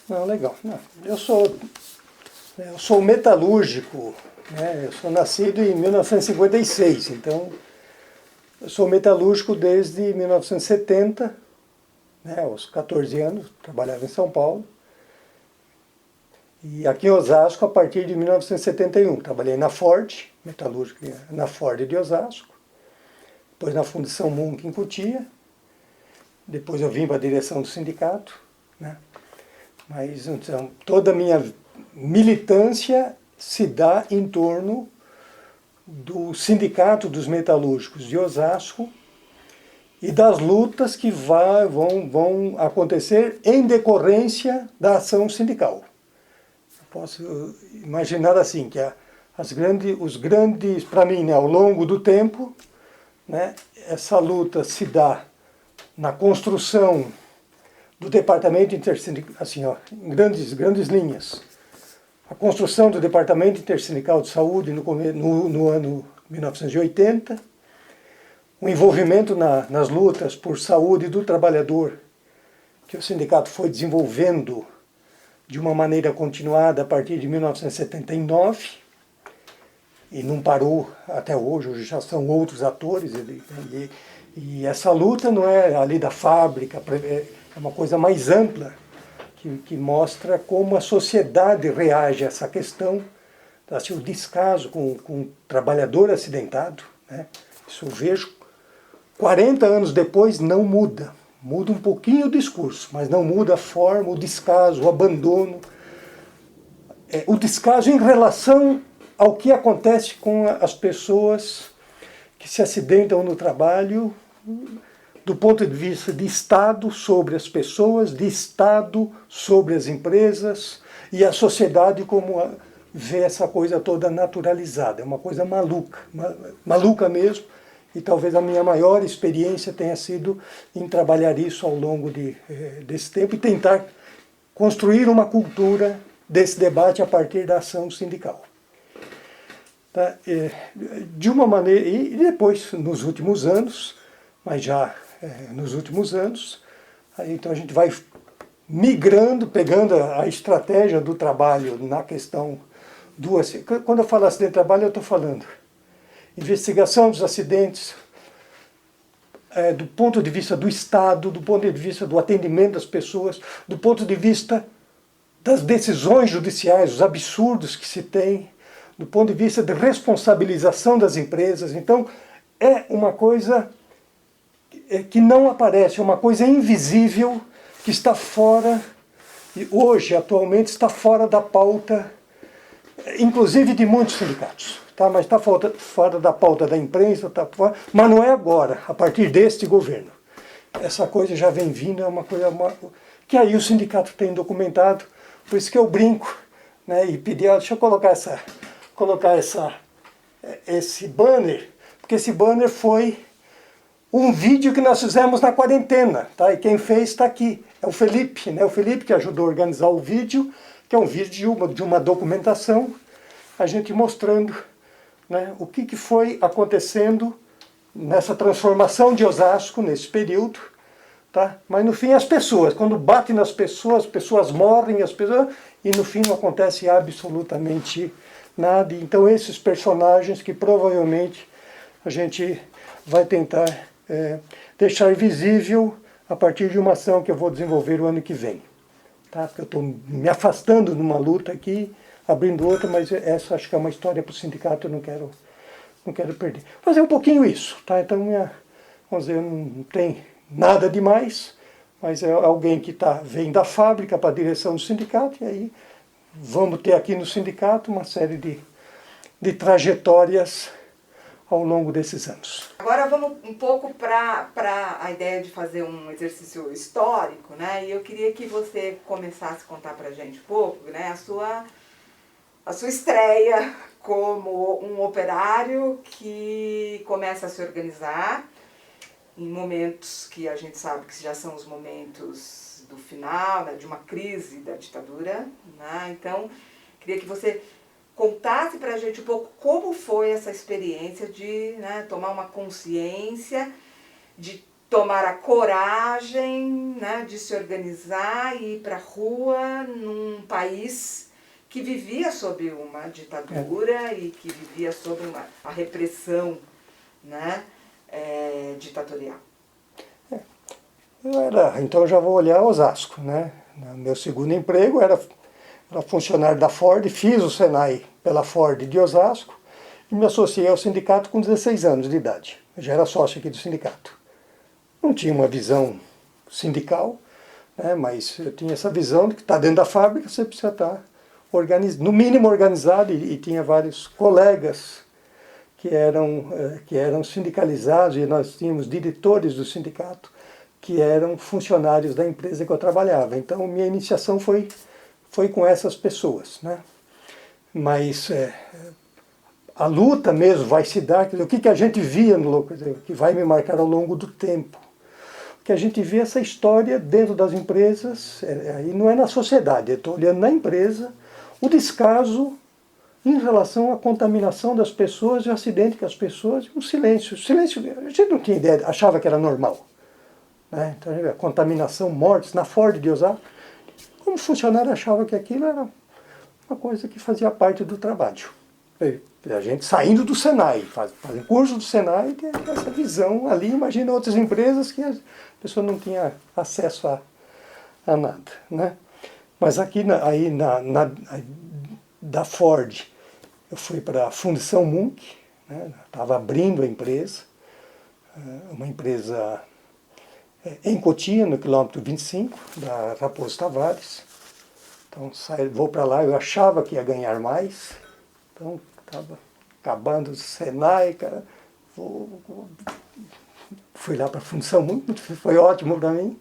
Não, legal. Não, eu sou metalúrgico, né? Eu sou nascido em 1956, então eu sou metalúrgico desde 1970, né? Aos 14 anos, trabalhava em São Paulo. E aqui em Osasco a partir de 1971. Trabalhei na Ford, metalúrgico na Ford de Osasco, depois na Fundição Munk em Cotia, depois eu vim para a direção do sindicato, né? Mas então, toda a minha militância se dá em torno do Sindicato dos Metalúrgicos de Osasco e das lutas que vão acontecer em decorrência da ação sindical. Eu posso imaginar assim, que os grandes, para mim, né, ao longo do tempo, né, essa luta se dá na construção do Departamento Intersindical, assim, ó, em grandes linhas. A construção do Departamento Intersindical de Saúde no ano 1980, o envolvimento nas lutas por saúde do trabalhador, que o sindicato foi desenvolvendo de uma maneira continuada a partir de 1979, e não parou até hoje já são outros atores, e essa luta não é ali da fábrica, é uma coisa mais ampla, que mostra como a sociedade reage a essa questão, assim, o descaso com o trabalhador acidentado, né? Isso eu vejo 40 anos depois, não muda. Muda um pouquinho o discurso, mas não muda a forma, o descaso, o abandono. O descaso em relação ao que acontece com as pessoas que se acidentam no trabalho, do ponto de vista de Estado sobre as pessoas, de Estado sobre as empresas, e a sociedade como vê essa coisa toda naturalizada. É uma coisa maluca, maluca mesmo, e talvez a minha maior experiência tenha sido em trabalhar isso ao longo desse tempo e tentar construir uma cultura desse debate a partir da ação sindical. Tá? De uma maneira, e depois, nos últimos anos, mas já nos últimos anos, aí, então a gente vai migrando, pegando a estratégia do trabalho na questão do acidente. Quando eu falo acidente de trabalho, eu estou falando investigação dos acidentes, do ponto de vista do Estado, do ponto de vista do atendimento das pessoas, do ponto de vista das decisões judiciais, os absurdos que se tem, do ponto de vista de responsabilização das empresas. Então, é uma coisa que não aparece, é uma coisa invisível, que está fora, e hoje, atualmente, está fora da pauta, inclusive de muitos sindicatos. Tá? Mas está fora da pauta da imprensa, mas não é agora, a partir deste governo. Essa coisa já vem vindo, é uma coisa que aí o sindicato tem documentado, por isso que eu brinco, né, e pedi, deixa eu colocar esse banner, porque esse banner foi um vídeo que nós fizemos na quarentena, tá? E quem fez está aqui, é o Felipe, né? O Felipe que ajudou a organizar o vídeo, que é um vídeo de uma documentação, a gente mostrando, né, o que foi acontecendo nessa transformação de Osasco nesse período, tá? Mas no fim as pessoas, quando bate nas pessoas, as pessoas morrem, e no fim não acontece absolutamente nada. Então esses personagens que provavelmente a gente vai tentar deixar visível a partir de uma ação que eu vou desenvolver o ano que vem. Tá? Porque eu estou me afastando de uma luta aqui, abrindo outra, mas essa acho que é uma história para o sindicato, eu não quero perder. Fazer um pouquinho isso, tá? Então, vamos dizer, não tem nada demais, mas é alguém que vem da fábrica para a direção do sindicato, e aí vamos ter aqui no sindicato uma série de trajetórias ao longo desses anos. Agora vamos um pouco para a ideia de fazer um exercício histórico, né? E eu queria que você começasse a contar para a gente um pouco, né, a sua estreia como um operário que começa a se organizar em momentos que a gente sabe que já são os momentos do final, né, de uma crise da ditadura, né? Então, queria que você contasse para a gente um pouco como foi essa experiência de, né, tomar uma consciência de tomar a coragem, né, de se organizar e ir para a rua num país que vivia sob uma ditadura e que vivia sob a repressão, né, ditatorial. Então eu já vou olhar Osasco, né? Meu segundo emprego era funcionário da Ford, fiz o Senai pela Ford de Osasco e me associei ao sindicato com 16 anos de idade. Eu já era sócio aqui do sindicato. Não tinha uma visão sindical, né? Mas eu tinha essa visão de que está dentro da fábrica, você precisa estar no mínimo organizado, e tinha vários colegas que eram sindicalizados, e nós tínhamos diretores do sindicato que eram funcionários da empresa que eu trabalhava. Então, minha iniciação foi com essas pessoas, né? Mas a luta mesmo vai se dar, o que a gente via, que vai me marcar ao longo do tempo, que a gente vê essa história dentro das empresas, aí não é na sociedade, eu estou olhando na empresa, o descaso em relação à contaminação das pessoas e o acidente que as pessoas, o silêncio, a gente não tinha ideia, achava que era normal. Né? Então, a contaminação, mortes, na Ford de Osasco, como funcionário achava que aquilo era uma coisa que fazia parte do trabalho. A gente saindo do Senai, fazendo curso do Senai, tem essa visão ali, imagina outras empresas que a pessoa não tinha acesso a nada. Né? Mas aqui da Ford, eu fui para a Fundição Munk, né? Estava abrindo a empresa, uma empresa em Cotia, no quilômetro 25, da Raposo Tavares. Então, vou para lá, eu achava que ia ganhar mais, então estava acabando o Senai, cara, fui lá para a Fundição Munk, foi ótimo para mim.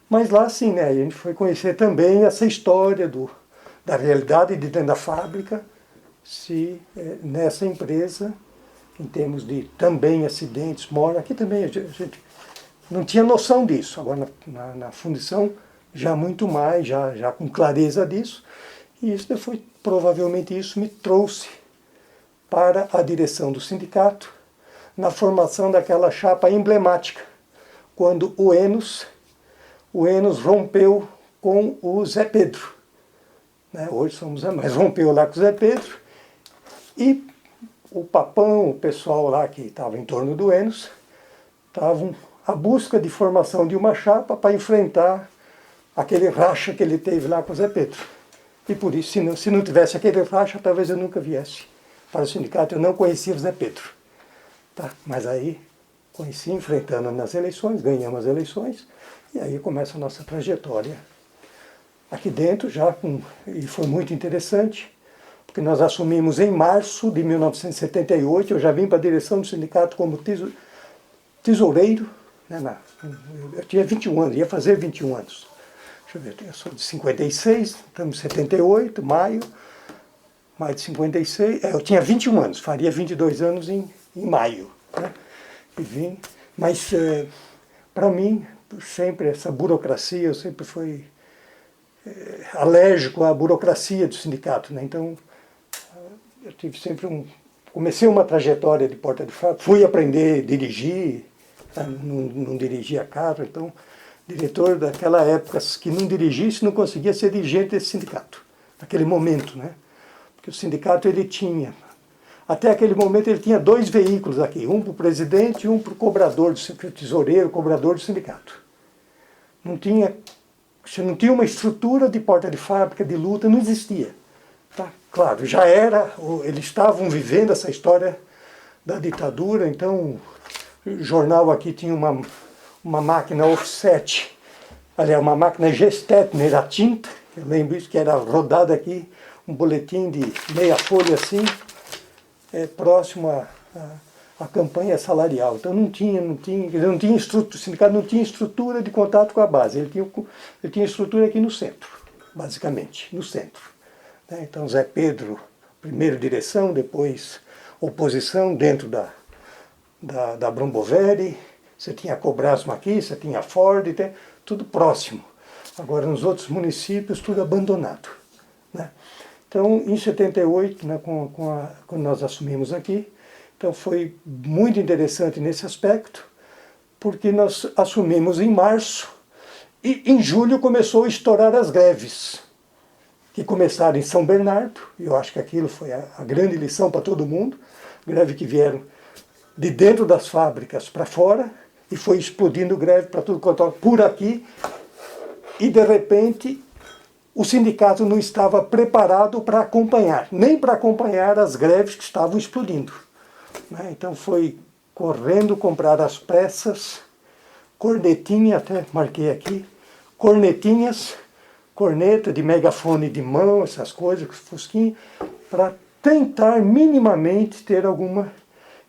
Mas lá, sim, né, a gente foi conhecer também essa história da realidade de dentro da fábrica, nessa empresa, em termos de também acidentes, mortes. Aqui também a gente não tinha noção disso. Agora, na fundição, já muito mais, já com clareza disso. E isso foi, provavelmente, isso me trouxe para a direção do sindicato, na formação daquela chapa emblemática, quando o Enos rompeu com o Zé Pedro. Né? Hoje somos mas rompeu lá com o Zé Pedro, e o Papão, o pessoal lá que estava em torno do Enos, estavam à busca de formação de uma chapa para enfrentar aquele racha que ele teve lá com o Zé Pedro. E por isso, se não tivesse aquele racha, talvez eu nunca viesse para o sindicato. Eu não conhecia o Zé Pedro. Tá? Mas aí, conheci enfrentando nas eleições, ganhamos as eleições, e aí começa a nossa trajetória aqui dentro, e foi muito interessante, porque nós assumimos em março de 1978, eu já vim para a direção do sindicato como tesoureiro, né, eu tinha 21 anos, ia fazer 21 anos. Deixa eu ver, eu sou de 56, estamos em 78, maio de 56, eu tinha 21 anos, faria 22 anos em maio. Né, e vim, mas para mim, sempre essa burocracia, eu sempre fui alérgico à burocracia do sindicato, né? Então eu tive sempre comecei uma trajetória de porta de fábrica, fui aprender a dirigir, né? Não dirigia carro, então diretor daquela época que não dirigisse não conseguia ser dirigente desse sindicato, naquele momento, né? Porque o sindicato ele tinha, até aquele momento ele tinha 2 veículos aqui, um para o presidente e um para o cobrador, tesoureiro, cobrador do sindicato. Você não tinha uma estrutura de porta de fábrica, de luta, não existia. Tá? Claro, eles estavam vivendo essa história da ditadura, então o jornal aqui tinha uma máquina offset, aliás, uma máquina Gestetner a tinta, eu lembro isso, que era rodada aqui, um boletim de meia folha assim, próximo à campanha salarial. Então não tinha estrutura, o sindicato não tinha estrutura de contato com a base, ele tinha estrutura aqui no centro, basicamente, no centro. Né? Então Zé Pedro, primeiro direção, depois oposição dentro da Bromboveri, você tinha a Cobrasma aqui, você tinha a Ford, tudo próximo. Agora nos outros municípios tudo abandonado. Né? Então em 78, né, quando nós assumimos aqui, então foi muito interessante nesse aspecto, porque nós assumimos em março e em julho começou a estourar as greves, que começaram em São Bernardo, e eu acho que aquilo foi a grande lição para todo mundo, greve que vieram de dentro das fábricas para fora, e foi explodindo greve para tudo quanto por aqui, e de repente o sindicato não estava preparado para acompanhar, nem para acompanhar as greves que estavam explodindo. Então foi correndo comprar às pressas, cornetinha, até marquei aqui, cornetinhas, corneta de megafone de mão, essas coisas, fusquinha, para tentar minimamente ter alguma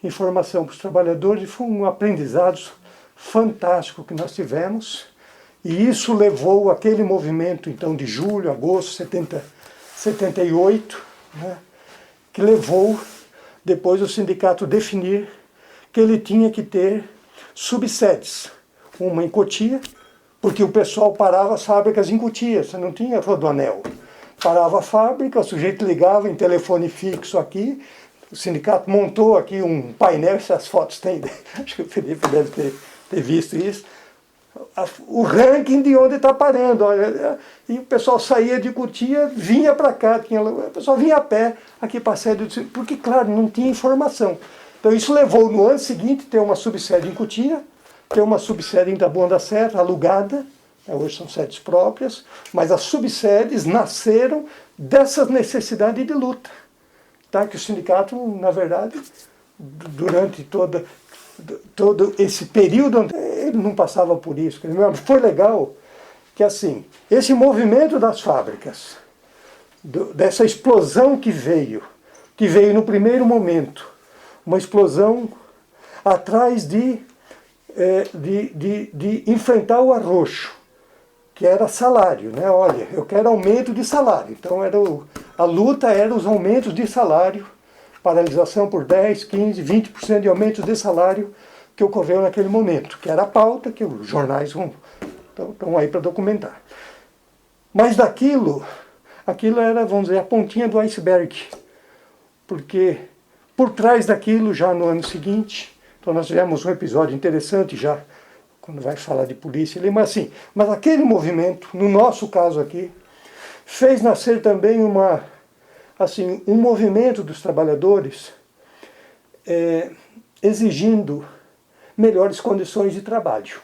informação para os trabalhadores, e foi um aprendizado fantástico que nós tivemos, e isso levou aquele movimento então de julho, agosto, 78, né, que levou depois o sindicato definir que ele tinha que ter subsedes, uma em Cotia, porque o pessoal parava as fábricas em Cotia, você não tinha Rodoanel. Parava a fábrica, o sujeito ligava em telefone fixo aqui, o sindicato montou aqui um painel, essas fotos tem, acho que o Felipe deve ter visto isso, o ranking de onde está parando. E o pessoal saía de Cotia, vinha para cá, o pessoal vinha a pé aqui para a sede, porque, claro, não tinha informação. Então isso levou no ano seguinte ter uma subsede em Cotia, ter uma subsede em Taboão da Serra, alugada, hoje são sedes próprias, mas as subsedes nasceram dessas necessidades de luta. Tá? Que o sindicato, na verdade, durante todo esse período, ele não passava por isso. Foi legal que, assim, esse movimento das fábricas, dessa explosão que veio no primeiro momento, uma explosão atrás de enfrentar o arroxo, que era salário, né? Olha, eu quero aumento de salário. Então a luta era os aumentos de salário, paralisação por 10, 15, 20% de aumentos de salário que ocorreu naquele momento, que era a pauta que os jornais estão aí para documentar. Mas aquilo era, vamos dizer, a pontinha do iceberg, porque por trás daquilo, já no ano seguinte, então nós tivemos um episódio interessante já, quando vai falar de polícia ali, mas aquele movimento, no nosso caso aqui, fez nascer também um movimento dos trabalhadores exigindo melhores condições de trabalho.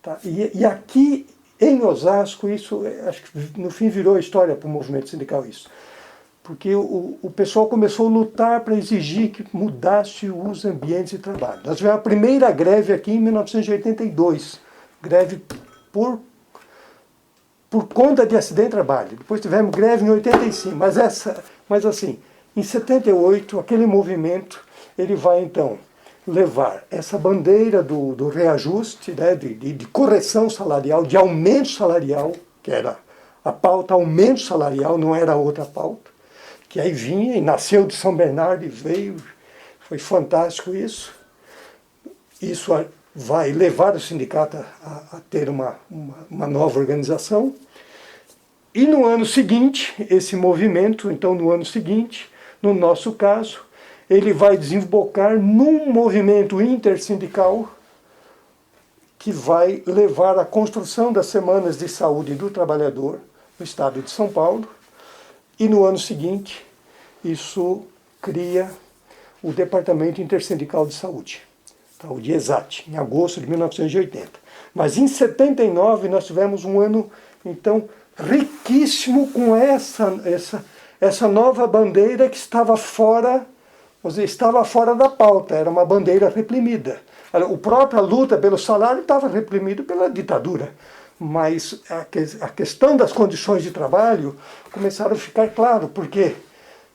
Tá? E aqui em Osasco, isso acho que no fim virou história para o movimento sindical isso. Porque o pessoal começou a lutar para exigir que mudasse os ambientes de trabalho. Nós tivemos a primeira greve aqui em 1982, greve por conta de acidente de trabalho. Depois tivemos greve em 85, mas assim, em 78, aquele movimento, ele vai então levar essa bandeira do reajuste, né, de correção salarial, de aumento salarial, que era a pauta aumento salarial, não era outra pauta, que aí vinha e nasceu de São Bernardo e veio, foi fantástico isso. Isso vai levar o sindicato a ter uma nova organização. E no ano seguinte, esse movimento, então no ano seguinte, no nosso caso, ele vai desembocar num movimento intersindical que vai levar à construção das semanas de saúde do trabalhador no estado de São Paulo. E no ano seguinte, isso cria o Departamento Intersindical de Saúde, tá? O DIESAT, em agosto de 1980. Mas em 79 nós tivemos um ano, então, riquíssimo com essa nova bandeira que estava fora da pauta, era uma bandeira reprimida. A própria luta pelo salário estava reprimida pela ditadura, mas a questão das condições de trabalho começaram a ficar claro, porque,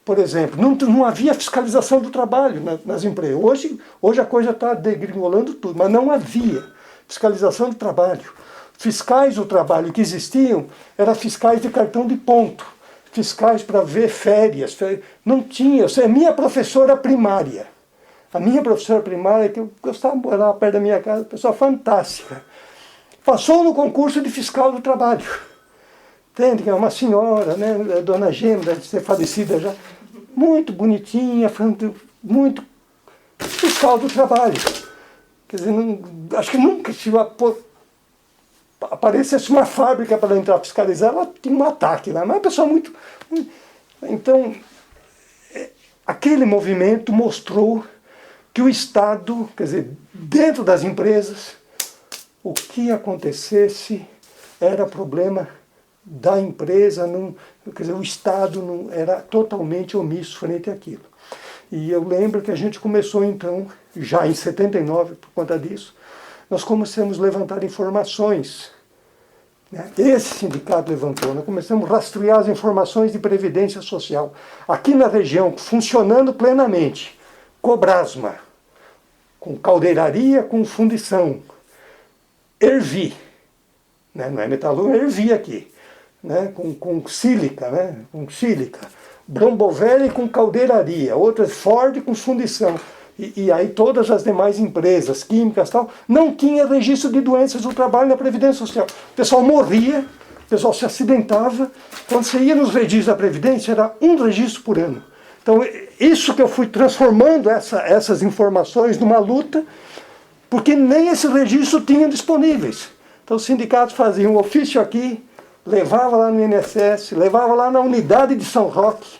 por exemplo, não havia fiscalização do trabalho nas empresas. Hoje a coisa está degringolando tudo, mas não havia fiscalização do trabalho. Fiscais do trabalho que existiam eram fiscais de cartão de ponto, fiscais para ver férias. Não tinha. A minha professora primária, que eu gostava de morar perto da minha casa, pessoa fantástica, passou no concurso de fiscal do trabalho. Entende? Que é uma senhora, né, a dona Gema, deve ser falecida já, muito bonitinha, muito fiscal do trabalho. Quer dizer, acho que nunca aparecesse uma fábrica para ela entrar fiscalizar, ela tinha um ataque lá. Mas é uma pessoa muito... Então, aquele movimento mostrou que o Estado, quer dizer, dentro das empresas, o que acontecesse era problema da empresa, quer dizer, o Estado não era totalmente omisso frente àquilo. E eu lembro que a gente começou então, já em 79, por conta disso, nós começamos a levantar informações. Né? Esse sindicato levantou, nós começamos a rastrear as informações de previdência social. Aqui na região, funcionando plenamente, Cobrasma, com caldeiraria, com fundição, Ervi, né? Não é metalúrgica, é Ervi aqui, né? com sílica, né? Com sílica, Brombovelli com caldeiraria, outras Ford com fundição. E aí todas as demais empresas, químicas e tal, não tinha registro de doenças do trabalho na Previdência Social. O pessoal morria, o pessoal se acidentava. Quando você ia nos registros da Previdência, era um registro por ano. Então, isso que eu fui transformando essas informações numa luta, porque nem esse registro tinham disponíveis. Então, os sindicatos faziam um ofício aqui, levava lá no INSS, levava lá na unidade de São Roque,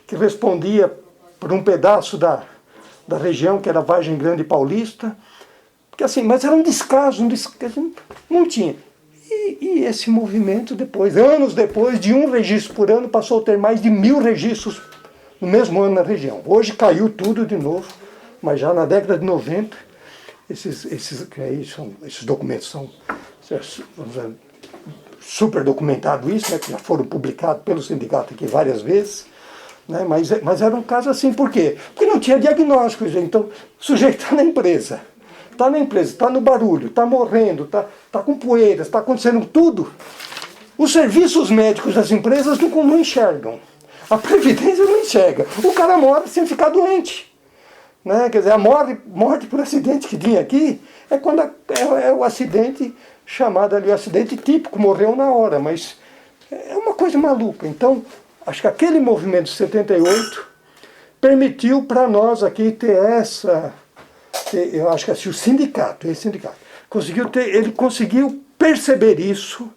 que respondia por um pedaço da região, que era Vargem Grande Paulista, porque assim, mas era um descaso, não tinha. E esse movimento depois, anos depois, de um registro por ano, passou a ter mais de 1000 registros no mesmo ano na região. Hoje caiu tudo de novo, mas já na década de 90, esses documentos são super documentados isso, né, que já foram publicados pelo sindicato aqui várias vezes. Né? Mas era um caso assim, por quê? Porque não tinha diagnóstico, gente. Então, o sujeito está na empresa, está no barulho, está morrendo, está com poeira, está acontecendo tudo. Os serviços médicos das empresas não enxergam. A Previdência não enxerga. O cara morre sem ficar doente. Né? Quer dizer, a morte por acidente que tinha aqui é quando é o acidente chamado ali, o acidente típico, morreu na hora, mas é uma coisa maluca. Então, acho que aquele movimento de 78 permitiu para nós aqui ter eu acho que assim, esse sindicato, ele conseguiu perceber isso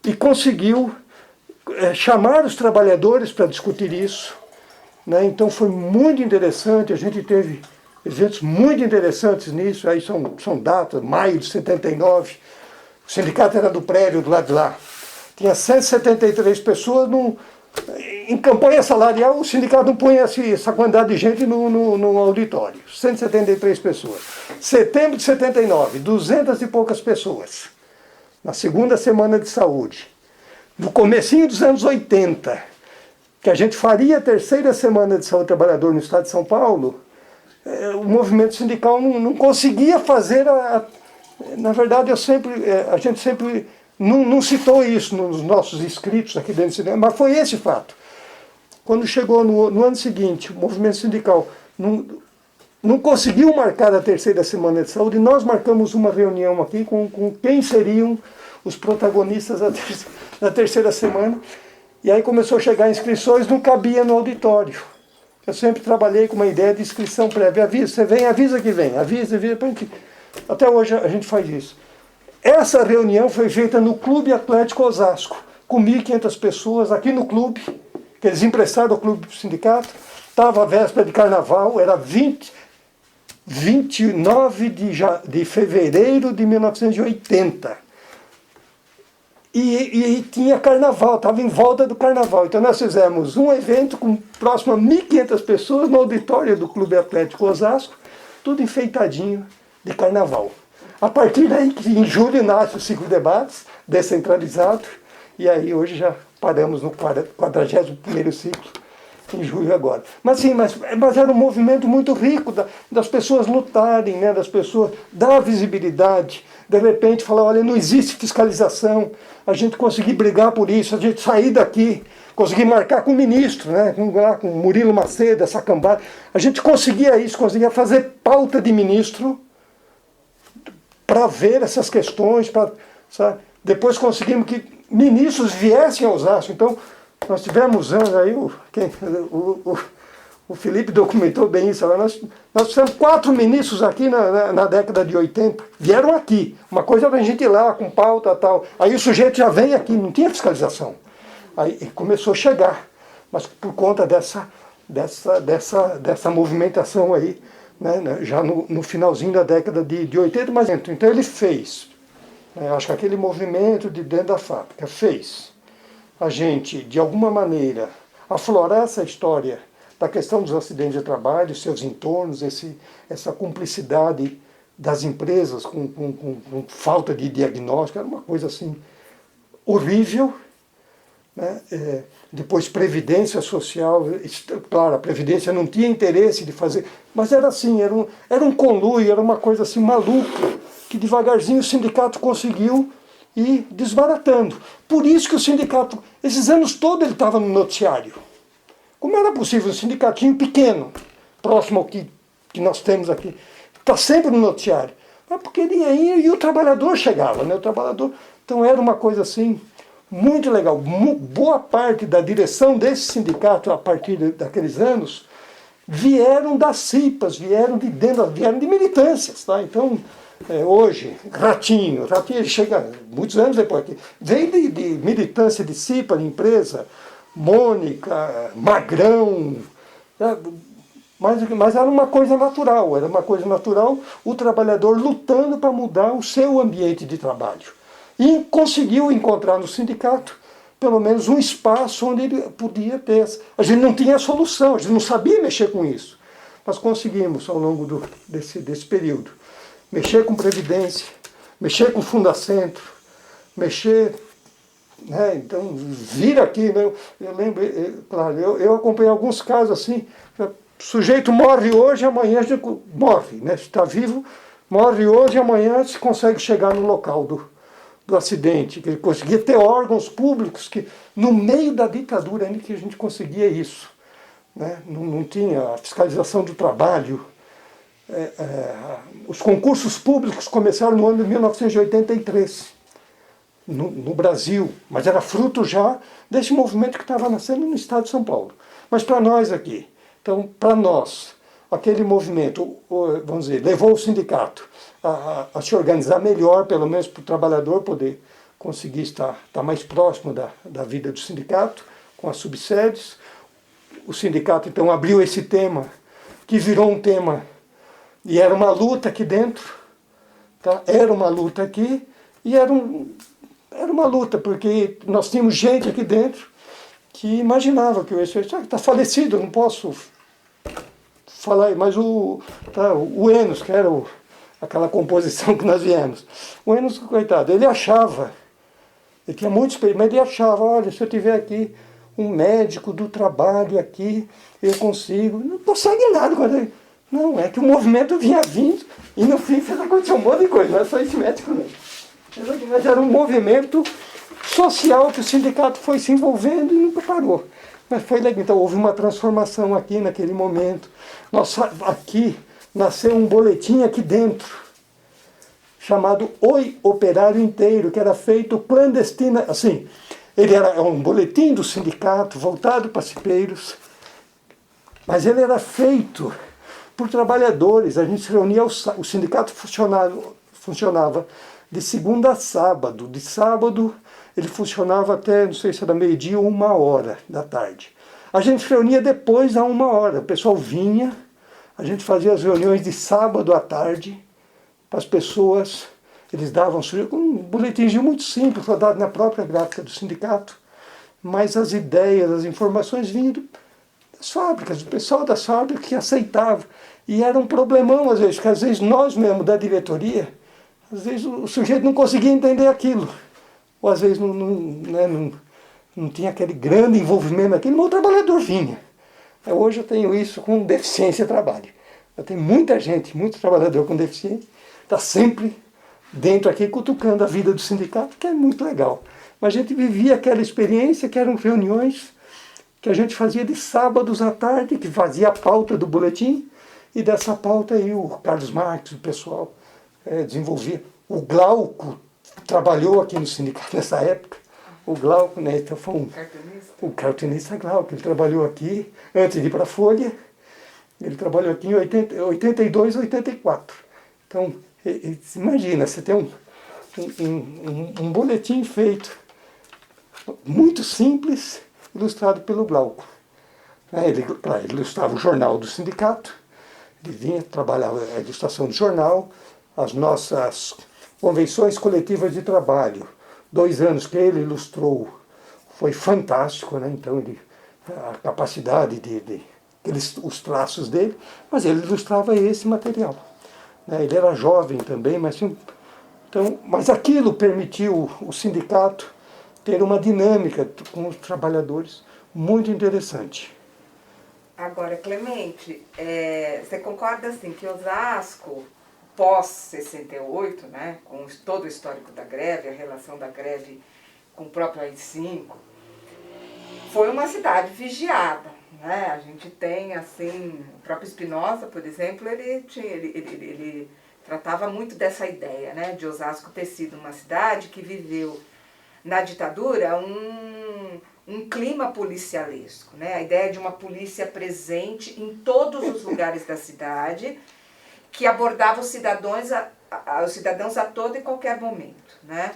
e conseguiu chamar os trabalhadores para discutir isso. Né? Então foi muito interessante, a gente teve eventos muito interessantes nisso, aí são datas, maio de 79, o sindicato era do prédio do lado de lá, tinha 173 pessoas em campanha salarial, o sindicato não punha essa quantidade de gente no auditório. 173 pessoas. Setembro de 79, 200 e poucas pessoas. Na segunda semana de saúde. No comecinho dos anos 80, que a gente faria a terceira semana de saúde do trabalhador no estado de São Paulo, o movimento sindical não conseguia fazer na verdade, a gente sempre não citou isso nos nossos escritos aqui dentro do cinema, mas foi esse fato. Quando chegou no ano seguinte, o movimento sindical não conseguiu marcar a terceira semana de saúde, nós marcamos uma reunião aqui com quem seriam os protagonistas da terceira semana, e aí começou a chegar inscrições, não cabia no auditório. Eu sempre trabalhei com uma ideia de inscrição prévia. Avisa, você vem, avisa que vem, avisa. Até hoje a gente faz isso. Essa reunião foi feita no Clube Atlético Osasco, com 1.500 pessoas aqui no clube, que eles emprestaram ao clube do sindicato. Estava a véspera de carnaval, era 29 de fevereiro de 1980. E tinha carnaval, estava em volta do carnaval. Então nós fizemos um evento com próximo a 1.500 pessoas no auditório do Clube Atlético Osasco, tudo enfeitadinho de carnaval. A partir daí, em julho, nasce o ciclo de debates, descentralizado, e aí hoje já paramos no 41º ciclo, em julho agora. Mas sim, mas era um movimento muito rico das pessoas lutarem, né, das pessoas dar visibilidade, de repente falar, olha, não existe fiscalização, a gente conseguir brigar por isso, a gente sair daqui, conseguir marcar com o ministro, né, com Murilo Macedo, essa cambada, a gente conseguia isso, conseguia fazer pauta de ministro para ver essas questões, sabe? Depois conseguimos que ministros viessem a Osasco. Então, nós tivemos aí O Felipe documentou bem isso. Nós tivemos 4 ministros aqui na década de 80. Vieram aqui. Uma coisa era a gente ir lá com pauta e tal. Aí o sujeito já vem aqui, não tinha fiscalização. Aí começou a chegar. Mas por conta dessa movimentação aí, né, já no finalzinho da década de 80, mas então ele fez. Acho que aquele movimento de dentro da fábrica fez a gente, de alguma maneira, aflorar essa história da questão dos acidentes de trabalho, seus entornos, essa cumplicidade das empresas com falta de diagnóstico, era uma coisa assim horrível. Né? Depois Previdência Social, claro, a Previdência não tinha interesse de fazer, mas era assim, era um conluio, era uma coisa assim maluca, que devagarzinho o sindicato conseguiu ir desbaratando. Por isso que o sindicato, esses anos todos ele estava no noticiário. Como era possível um sindicatinho pequeno, próximo ao que nós temos aqui, está sempre no noticiário? Mas porque ele ia e o trabalhador chegava, né? O trabalhador, então era uma coisa assim, muito legal. Boa parte da direção desse sindicato, a partir daqueles anos, vieram das CIPAs, vieram de dentro, vieram de militâncias. Tá? Então, hoje, Ratinho chega muitos anos depois aqui, veio de militância de CIPA, de empresa, Mônica, Magrão, mas era uma coisa natural, o trabalhador lutando para mudar o seu ambiente de trabalho. E conseguiu encontrar no sindicato, pelo menos, um espaço onde ele podia ter. A gente não tinha solução, a gente não sabia mexer com isso. Mas conseguimos, ao longo desse período, mexer com Previdência, mexer com Fundacentro, mexer... Né, então, vir aqui, né, eu lembro, claro, eu acompanhei alguns casos assim, o sujeito morre hoje, amanhã morre, né, está vivo, morre hoje, amanhã se consegue chegar no local do acidente, que ele conseguia ter órgãos públicos, que no meio da ditadura ainda que a gente conseguia isso. Né? Não tinha a fiscalização do trabalho. Os concursos públicos começaram no ano de 1983, no Brasil, mas era fruto já desse movimento que estava nascendo no estado de São Paulo. Mas para nós aqui, então para nós, aquele movimento, vamos dizer, levou o sindicato a se organizar melhor, pelo menos para o trabalhador poder conseguir estar mais próximo da vida do sindicato, com as subsedes. O sindicato, então, abriu esse tema, que virou um tema, e era uma luta aqui dentro, tá? Era uma luta aqui, e era uma luta, porque nós tínhamos gente aqui dentro que imaginava que o está falecido, não posso falar, mas o Enos, que era aquela composição que nós viemos, o Enos, coitado, ele achava, ele tinha muita experiência, mas ele achava, olha, se eu tiver aqui um médico do trabalho aqui, eu consigo, não consegue nada. Não, é que o movimento vinha vindo, e no fim fez acontecer um monte de coisa, não é só esse médico não. Mas era um movimento social que o sindicato foi se envolvendo e nunca parou. Mas foi legal, então houve uma transformação aqui naquele momento. Aqui nasceu um boletim aqui dentro, chamado Oi Operário Inteiro, que era feito clandestina, assim, ele era um boletim do sindicato, voltado para cipeiros, mas ele era feito por trabalhadores. A gente se reunia, o sindicato funcionava de segunda a sábado. De sábado ele funcionava até, não sei se era meio-dia ou 1h da tarde. A gente se reunia depois a 1h. O pessoal vinha, a gente fazia as reuniões de sábado à tarde para as pessoas. Eles davam um boletimzinho muito simples, rodado na própria gráfica do sindicato, mas as ideias, as informações vinham das fábricas, do pessoal das fábricas que aceitava. E era um problemão, às vezes, porque às vezes nós mesmos da diretoria, às vezes o sujeito não conseguia entender aquilo. Ou às vezes não tinha aquele grande envolvimento naquilo, mas o trabalhador vinha. Hoje eu tenho isso com deficiência de trabalho. Eu tenho muita gente, muito trabalhador com deficiência, está sempre dentro aqui cutucando a vida do sindicato, que é muito legal. Mas a gente vivia aquela experiência, que eram reuniões que a gente fazia de sábados à tarde, que fazia a pauta do boletim, e dessa pauta aí o Carlos Marques, o pessoal desenvolvia. O Glauco trabalhou aqui no sindicato nessa época. O Glauco, né, então foi o cartunista Glauco, ele trabalhou aqui antes de ir para a Folha, Ele trabalhou aqui em 82, 84. Então, imagina, você tem um boletim feito, muito simples, ilustrado pelo Glauco. Ele ilustrava o jornal do sindicato, ele vinha, trabalhava a ilustração do jornal, as nossas convenções coletivas de trabalho. 2 anos que ele ilustrou, foi fantástico, né? Então, a capacidade os traços dele, mas ele ilustrava esse material. Né? Ele era jovem também, mas aquilo permitiu o sindicato ter uma dinâmica com os trabalhadores muito interessante. Agora, Clemente, você concorda assim que Osasco, pós-68, né, com todo o histórico da greve, a relação da greve com o próprio AI-5, foi uma cidade vigiada, né? A gente tem, assim, o próprio Spinoza, por exemplo, ele tratava muito dessa ideia, né, de Osasco ter sido uma cidade que viveu na ditadura um clima policialesco, né? A ideia de uma polícia presente em todos os lugares da cidade, que abordava os cidadãos a todo e qualquer momento, né?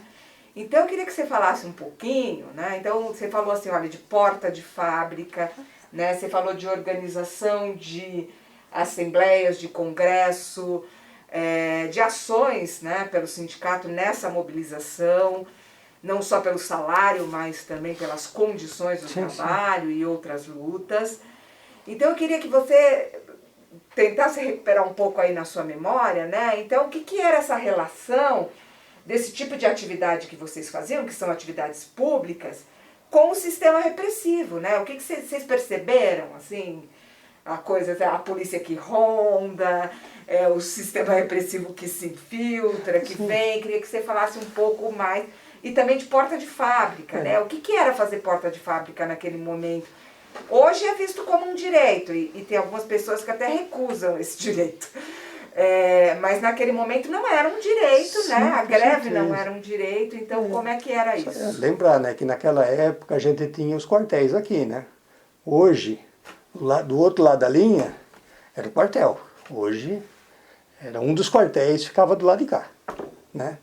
Então eu queria que você falasse um pouquinho, né? Então você falou assim, olha, de porta de fábrica, né? Você falou de organização de assembleias, de congresso, de ações, né, pelo sindicato nessa mobilização, não só pelo salário, mas também pelas condições do trabalho e outras lutas. Então eu queria que você tentasse recuperar um pouco aí na sua memória, né? Então o que era essa relação desse tipo de atividade que vocês faziam, que são atividades públicas, com o sistema repressivo, né? O que vocês perceberam, assim, a polícia que ronda, o sistema repressivo que se infiltra, que vem, queria que você falasse um pouco mais. E também de porta de fábrica, né? O que era fazer porta de fábrica naquele momento? Hoje é visto como um direito, e tem algumas pessoas que até recusam esse direito. Mas naquele momento não era um direito, né? A greve não era um direito, então como é que era isso? Lembrar, né, que naquela época a gente tinha os quartéis aqui, né? Hoje, do outro lado da linha, era o quartel. Hoje, era um dos quartéis, ficava do lado de cá, né?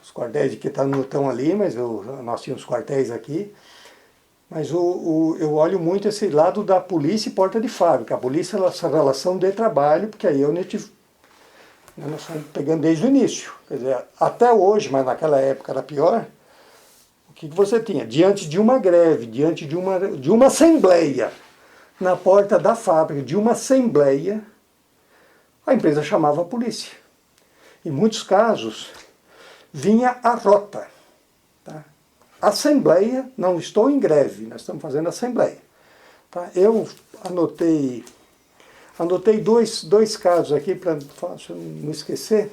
Os quartéis que estão ali, mas nós tínhamos quartéis aqui. Mas eu olho muito esse lado da polícia e porta de fábrica. A polícia é essa relação de trabalho, porque aí nós estamos pegando desde o início. Quer dizer, até hoje, mas naquela época era pior. O que você tinha? Diante de uma greve, diante de uma assembleia, na porta da fábrica, de uma assembleia, a empresa chamava a polícia. Em muitos casos, vinha a rota. Tá? Assembleia, não estou em greve, nós estamos fazendo assembleia. Tá? Eu anotei dois casos aqui para não esquecer,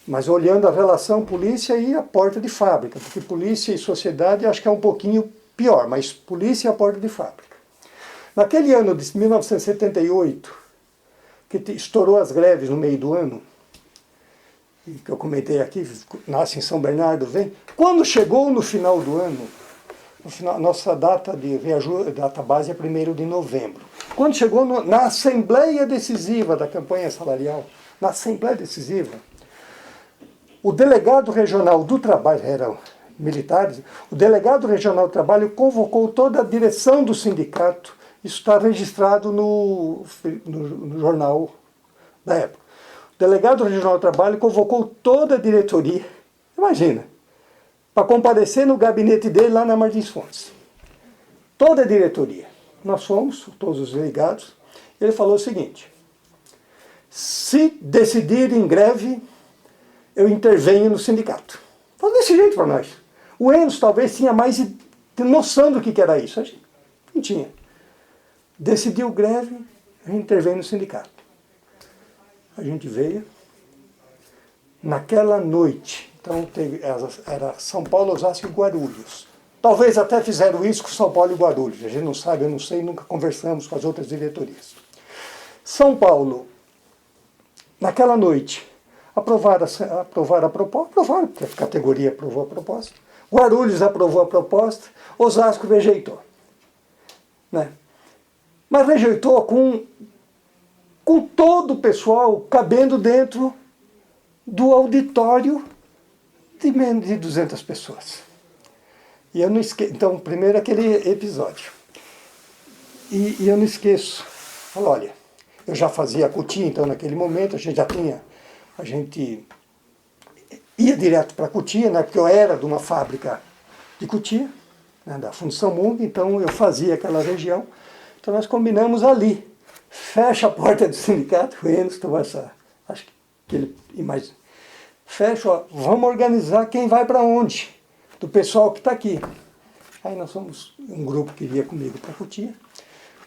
mas olhando a relação polícia e a porta de fábrica, porque polícia e sociedade acho que é um pouquinho pior, mas polícia e a porta de fábrica. Naquele ano de 1978, que estourou as greves no meio do ano, que eu comentei aqui, nasce em São Bernardo, vem. Quando chegou no final do ano, nossa data de reajuste, data base é 1º de novembro. Quando chegou na Assembleia Decisiva da campanha salarial, na Assembleia Decisiva, o delegado regional do trabalho, eram militares, o delegado regional do trabalho convocou toda a direção do sindicato, isso está registrado no jornal da época. O delegado regional do trabalho convocou toda a diretoria, imagina, para comparecer no gabinete dele lá na Martins Fontes. Toda a diretoria. Nós fomos, todos os delegados, ele falou o seguinte: se decidirem greve, eu intervenho no sindicato. Falou desse jeito para nós. O Enos talvez tinha mais noção do que era isso. A gente não tinha. Decidiu greve, a gente interveio no sindicato. A gente veio. Naquela noite, então era São Paulo, Osasco e Guarulhos. Talvez até fizeram isso com São Paulo e Guarulhos. A gente não sabe, eu não sei, nunca conversamos com as outras diretorias. São Paulo, naquela noite, aprovaram a proposta, aprovaram, porque a categoria aprovou a proposta. Guarulhos aprovou a proposta, Osasco rejeitou. Né? Mas rejeitou com com todo o pessoal cabendo dentro do auditório de menos de 200 pessoas. E eu não esqueço, então, primeiro aquele episódio. E eu não esqueço. Falei, olha, eu já fazia Cotia, então naquele momento a gente ia direto para Cotia, né, porque eu era de uma fábrica de Cotia, né, da Fundição Mung, então eu fazia aquela região. Então nós combinamos ali. Fecha a porta do sindicato, o Enos tomou essa, acho que ele imagina. Fecha, ó, vamos organizar quem vai para onde, do pessoal que está aqui. Aí nós somos um grupo que ia comigo para Cotia,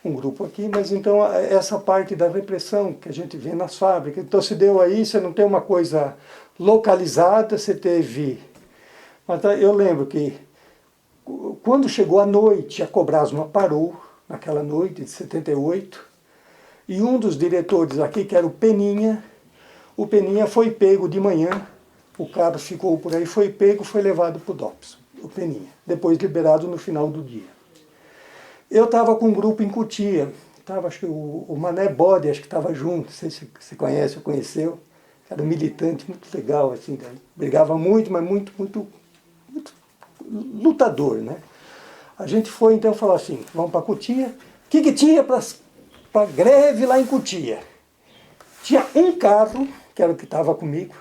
um grupo aqui, mas então essa parte da repressão que a gente vê nas fábricas, então se deu aí, você não tem uma coisa localizada, você teve... Mas eu lembro que quando chegou a noite, a Cobrasma parou, naquela noite de 78, e um dos diretores aqui, que era o Peninha foi pego de manhã, o carro ficou por aí, foi pego, foi levado para o DOPS, o Peninha, depois liberado no final do dia. Eu estava com um grupo em Cotia, acho que o Mané Bode, acho que estava junto, não sei se você conhece ou conheceu, era um militante muito legal, assim, brigava muito, mas muito lutador, né? A gente foi então falar assim, vamos para Cotia, o que tinha para greve lá em Cotia? Tinha um carro, que era o que estava comigo,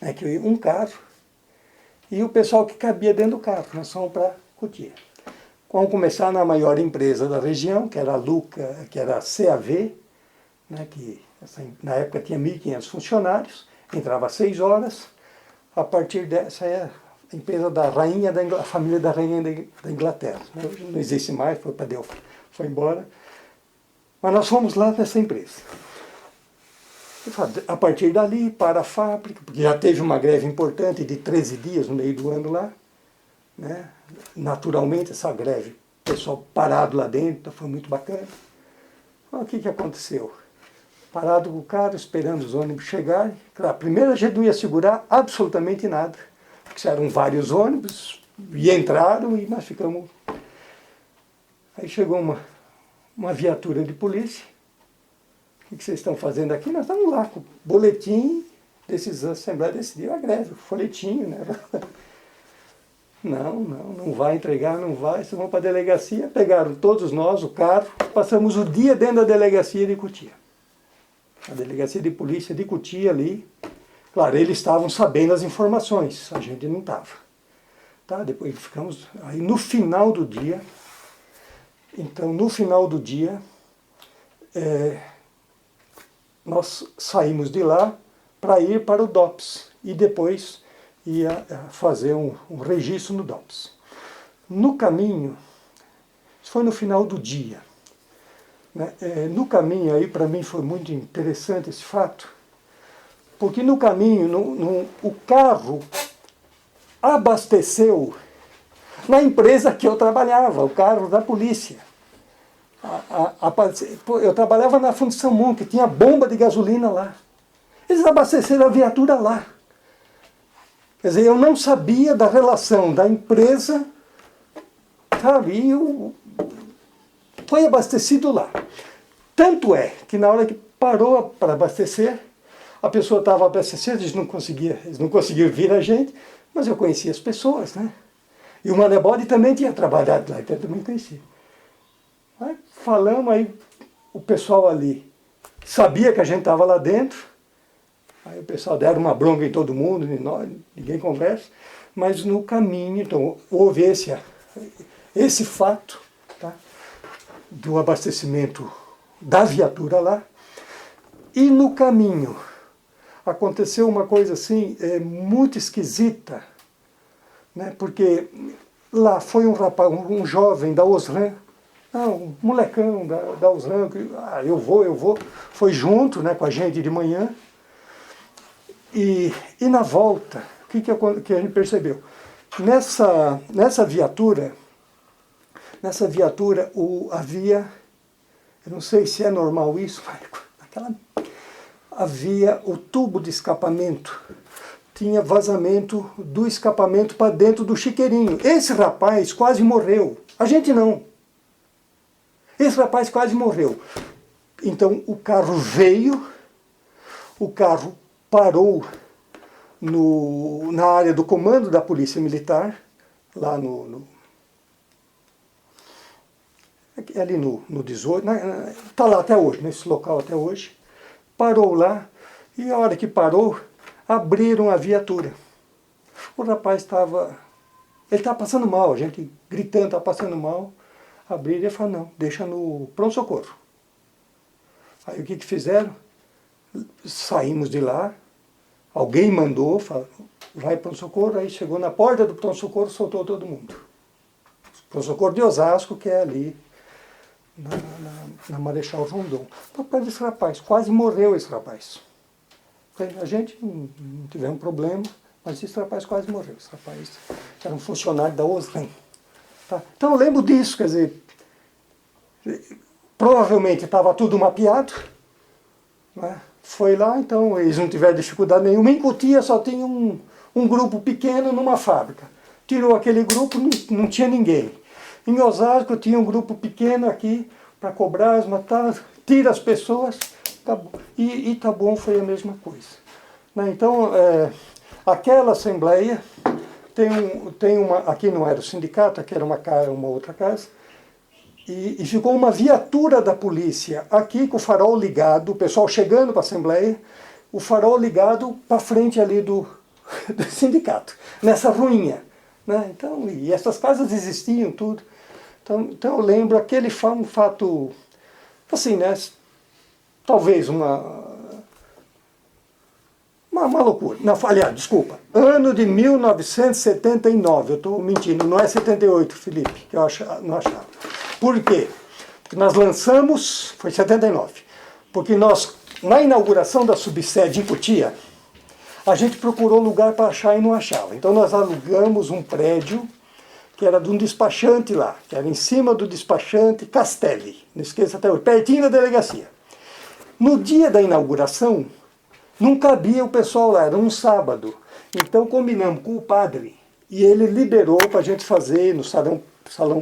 né, um carro, e o pessoal que cabia dentro do carro, nós fomos para Cotia. Vamos começar na maior empresa da região, que era a Luca, que era a CAV, né, que na época tinha 1.500 funcionários, entrava às 6 horas, a partir dessa é a empresa da rainha, a família da rainha da Inglaterra. Né? Hoje não existe mais, foi embora. Mas nós fomos lá nessa empresa. A partir dali, para a fábrica, porque já teve uma greve importante de 13 dias no meio do ano lá, né? Naturalmente essa greve, o pessoal parado lá dentro, foi muito bacana. O que aconteceu? Parado com o carro, esperando os ônibus chegarem. Claro, primeiro a gente não ia segurar absolutamente nada, porque eram vários ônibus, e entraram e nós ficamos... Aí chegou uma viatura de polícia. O que vocês estão fazendo aqui? Nós estamos lá com o boletim, decisão, Assembleia decidiu a greve, o folhetinho, né? Não vai entregar, não vai, vocês vão para a delegacia. Pegaram todos nós, o carro, passamos o dia dentro da delegacia de Cotia. A delegacia de polícia de Cotia ali. Claro, eles estavam sabendo as informações, a gente não estava. Tá? Depois ficamos, aí no final do dia, nós saímos de lá para ir para o DOPS e depois ia fazer um registro no DOPS. No caminho, isso foi no final do dia, né? No caminho aí para mim foi muito interessante esse fato, porque no caminho o carro abasteceu na empresa que eu trabalhava, o carro da polícia. Eu trabalhava na Fundição Mung, que tinha bomba de gasolina lá. Eles abasteceram a viatura lá. Quer dizer, eu não sabia da relação da empresa, sabe? E foi abastecido lá. Tanto é que na hora que parou para abastecer, a pessoa estava abastecendo, eles não conseguiram vir a gente, mas eu conhecia as pessoas, né? E o Mané Bode também tinha trabalhado lá, então eu também conhecia. Aí falamos, aí o pessoal ali sabia que a gente estava lá dentro, aí o pessoal deram uma bronca em todo mundo, ninguém conversa, mas no caminho, então, houve esse fato, tá, do abastecimento da viatura lá, e no caminho aconteceu uma coisa assim, muito esquisita, né, porque lá foi um rapaz, um jovem da Osram, um molecão da Osram, eu vou, foi junto, né, com a gente de manhã, e na volta, o que a gente percebeu? Nessa viatura havia, eu não sei se é normal isso, mas havia o tubo de escapamento, tinha vazamento do escapamento para dentro do chiqueirinho. Esse rapaz quase morreu, a gente não. Esse rapaz quase morreu. Então o carro veio, o carro parou na área do comando da Polícia Militar, lá ali no 18, está lá até hoje, nesse local até hoje, parou lá, e a hora que parou, abriram a viatura. O rapaz ele estava passando mal, a gente gritando, estava passando mal, abriram e falaram, não, deixa no pronto-socorro. Aí o que fizeram? Saímos de lá, alguém mandou, falou, vai para o pronto-socorro, aí chegou na porta do pronto-socorro, soltou todo mundo. Pronto-socorro de Osasco, que é ali, na Marechal Rondon. Papai desse rapaz, quase morreu esse rapaz. A gente não tivemos problema, mas esse rapaz quase morreu. Esse rapaz era um funcionário da Osram. Tá? Então eu lembro disso, quer dizer, provavelmente estava tudo mapeado, né? Foi lá, então eles não tiveram dificuldade nenhuma. Em Cotia só tinha um grupo pequeno numa fábrica. Tirou aquele grupo, não tinha ninguém. Em Osasco tinha um grupo pequeno aqui para cobrar as matar, tira as pessoas, acabou. E Itabon foi a mesma coisa. Né? Então, aquela assembleia tem uma, aqui não era o sindicato, aqui era uma outra casa, e ficou uma viatura da polícia aqui com o farol ligado, o pessoal chegando para a assembleia, o farol ligado para frente ali do sindicato, nessa ruinha. Né? Então, e essas casas existiam, tudo. Então eu lembro aquele um fato, assim, né? Talvez uma loucura. Não, aliás, desculpa, ano de 1979, eu estou mentindo, não é 78, Felipe, que eu não achava. Por quê? Porque nós lançamos, foi 79, porque nós, na inauguração da subsede em Cotia, a gente procurou lugar para achar e não achava. Então nós alugamos um prédio que era de um despachante lá, que era em cima do despachante Castelli, não esqueça até hoje, pertinho da delegacia. No dia da inauguração, não cabia o pessoal lá, era um sábado. Então combinamos com o padre, e ele liberou para a gente fazer no salão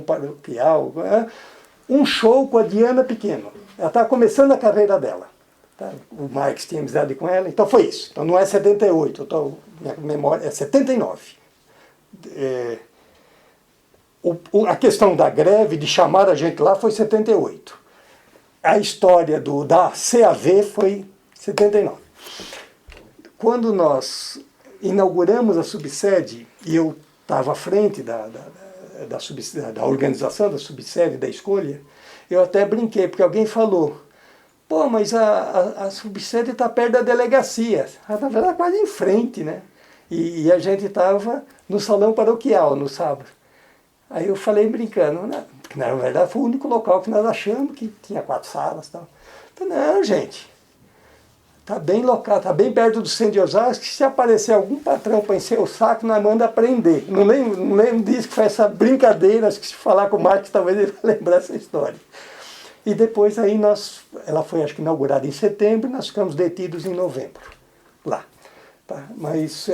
paroquial, um show com a Diana Pequeno. Ela estava começando a carreira dela. Tá? O Marx tinha amizade com ela, então foi isso. Então não é 78, minha memória é 79. A questão da greve, de chamar a gente lá, foi 78. A história da CAV foi 79. Quando nós inauguramos a subsede, e eu estava à frente da organização da subsede, da escolha, eu até brinquei, porque alguém falou, pô, mas a subsede está perto da delegacia. Na verdade, quase em frente, né? E a gente estava no salão paroquial, no sábado. Aí eu falei brincando, né? Porque na verdade foi o único local que nós achamos que tinha 4 salas e tal. Falei, não, gente, está bem local, está bem perto do centro de Osasco, que se aparecer algum patrão para encher o saco, nós manda prender. Não lembro disso, que foi essa brincadeira, acho que se falar com o Marcos, talvez ele vai lembrar essa história. E depois aí ela foi acho que inaugurada em setembro, e nós ficamos detidos em novembro, lá. Tá? Mas,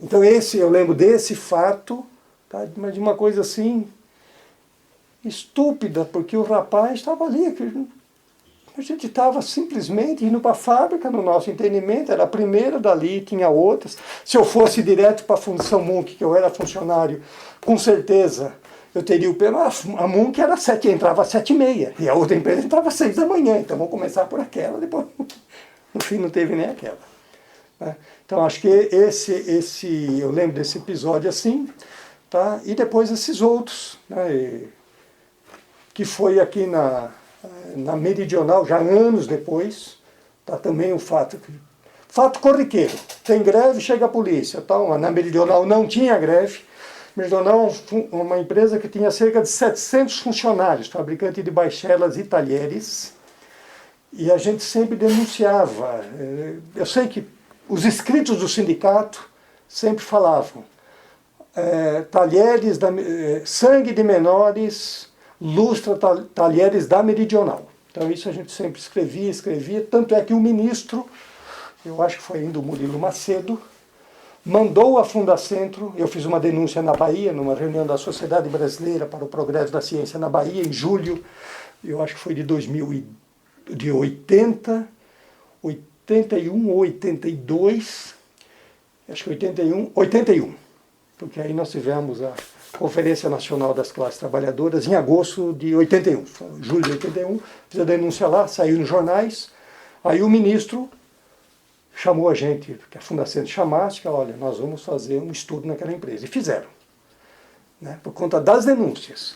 então eu lembro desse fato, tá? Mas de uma coisa assim, estúpida, porque o rapaz estava ali, a gente estava simplesmente indo para a fábrica, no nosso entendimento, era a primeira dali, tinha outras. Se eu fosse direto para a Fundição Munk, que eu era funcionário, com certeza eu teria o pelo. A Munk entrava às 7h30, e a outra empresa entrava às 6 da manhã, então vamos começar por aquela, depois no fim não teve nem aquela. Né? Então acho que eu lembro desse episódio assim, tá? E depois esses outros, né? Que foi aqui na Meridional, já anos depois, tá? Também um fato corriqueiro, tem greve, chega a polícia, tal. Na Meridional não tinha greve. Meridional é uma empresa que tinha cerca de 700 funcionários, fabricante de baixelas e talheres, e a gente sempre denunciava. Eu sei que os escritos do sindicato sempre falavam, talheres, sangue de menores, lustra talheres da Meridional. Então isso a gente sempre escrevia, tanto é que o ministro, eu acho que foi ainda o Murilo Macedo, mandou a Fundacentro, eu fiz uma denúncia na Bahia, numa reunião da Sociedade Brasileira para o Progresso da Ciência na Bahia, em julho, eu acho que foi de 2010, de 80, 81 ou 82, acho que 81, porque aí nós tivemos a Conferência Nacional das Classes Trabalhadoras em agosto de 81, julho de 81, fiz a denúncia lá, saiu nos jornais, aí o ministro chamou a gente, que a Fundação chamasse, que olha, nós vamos fazer um estudo naquela empresa, e fizeram, né, por conta das denúncias,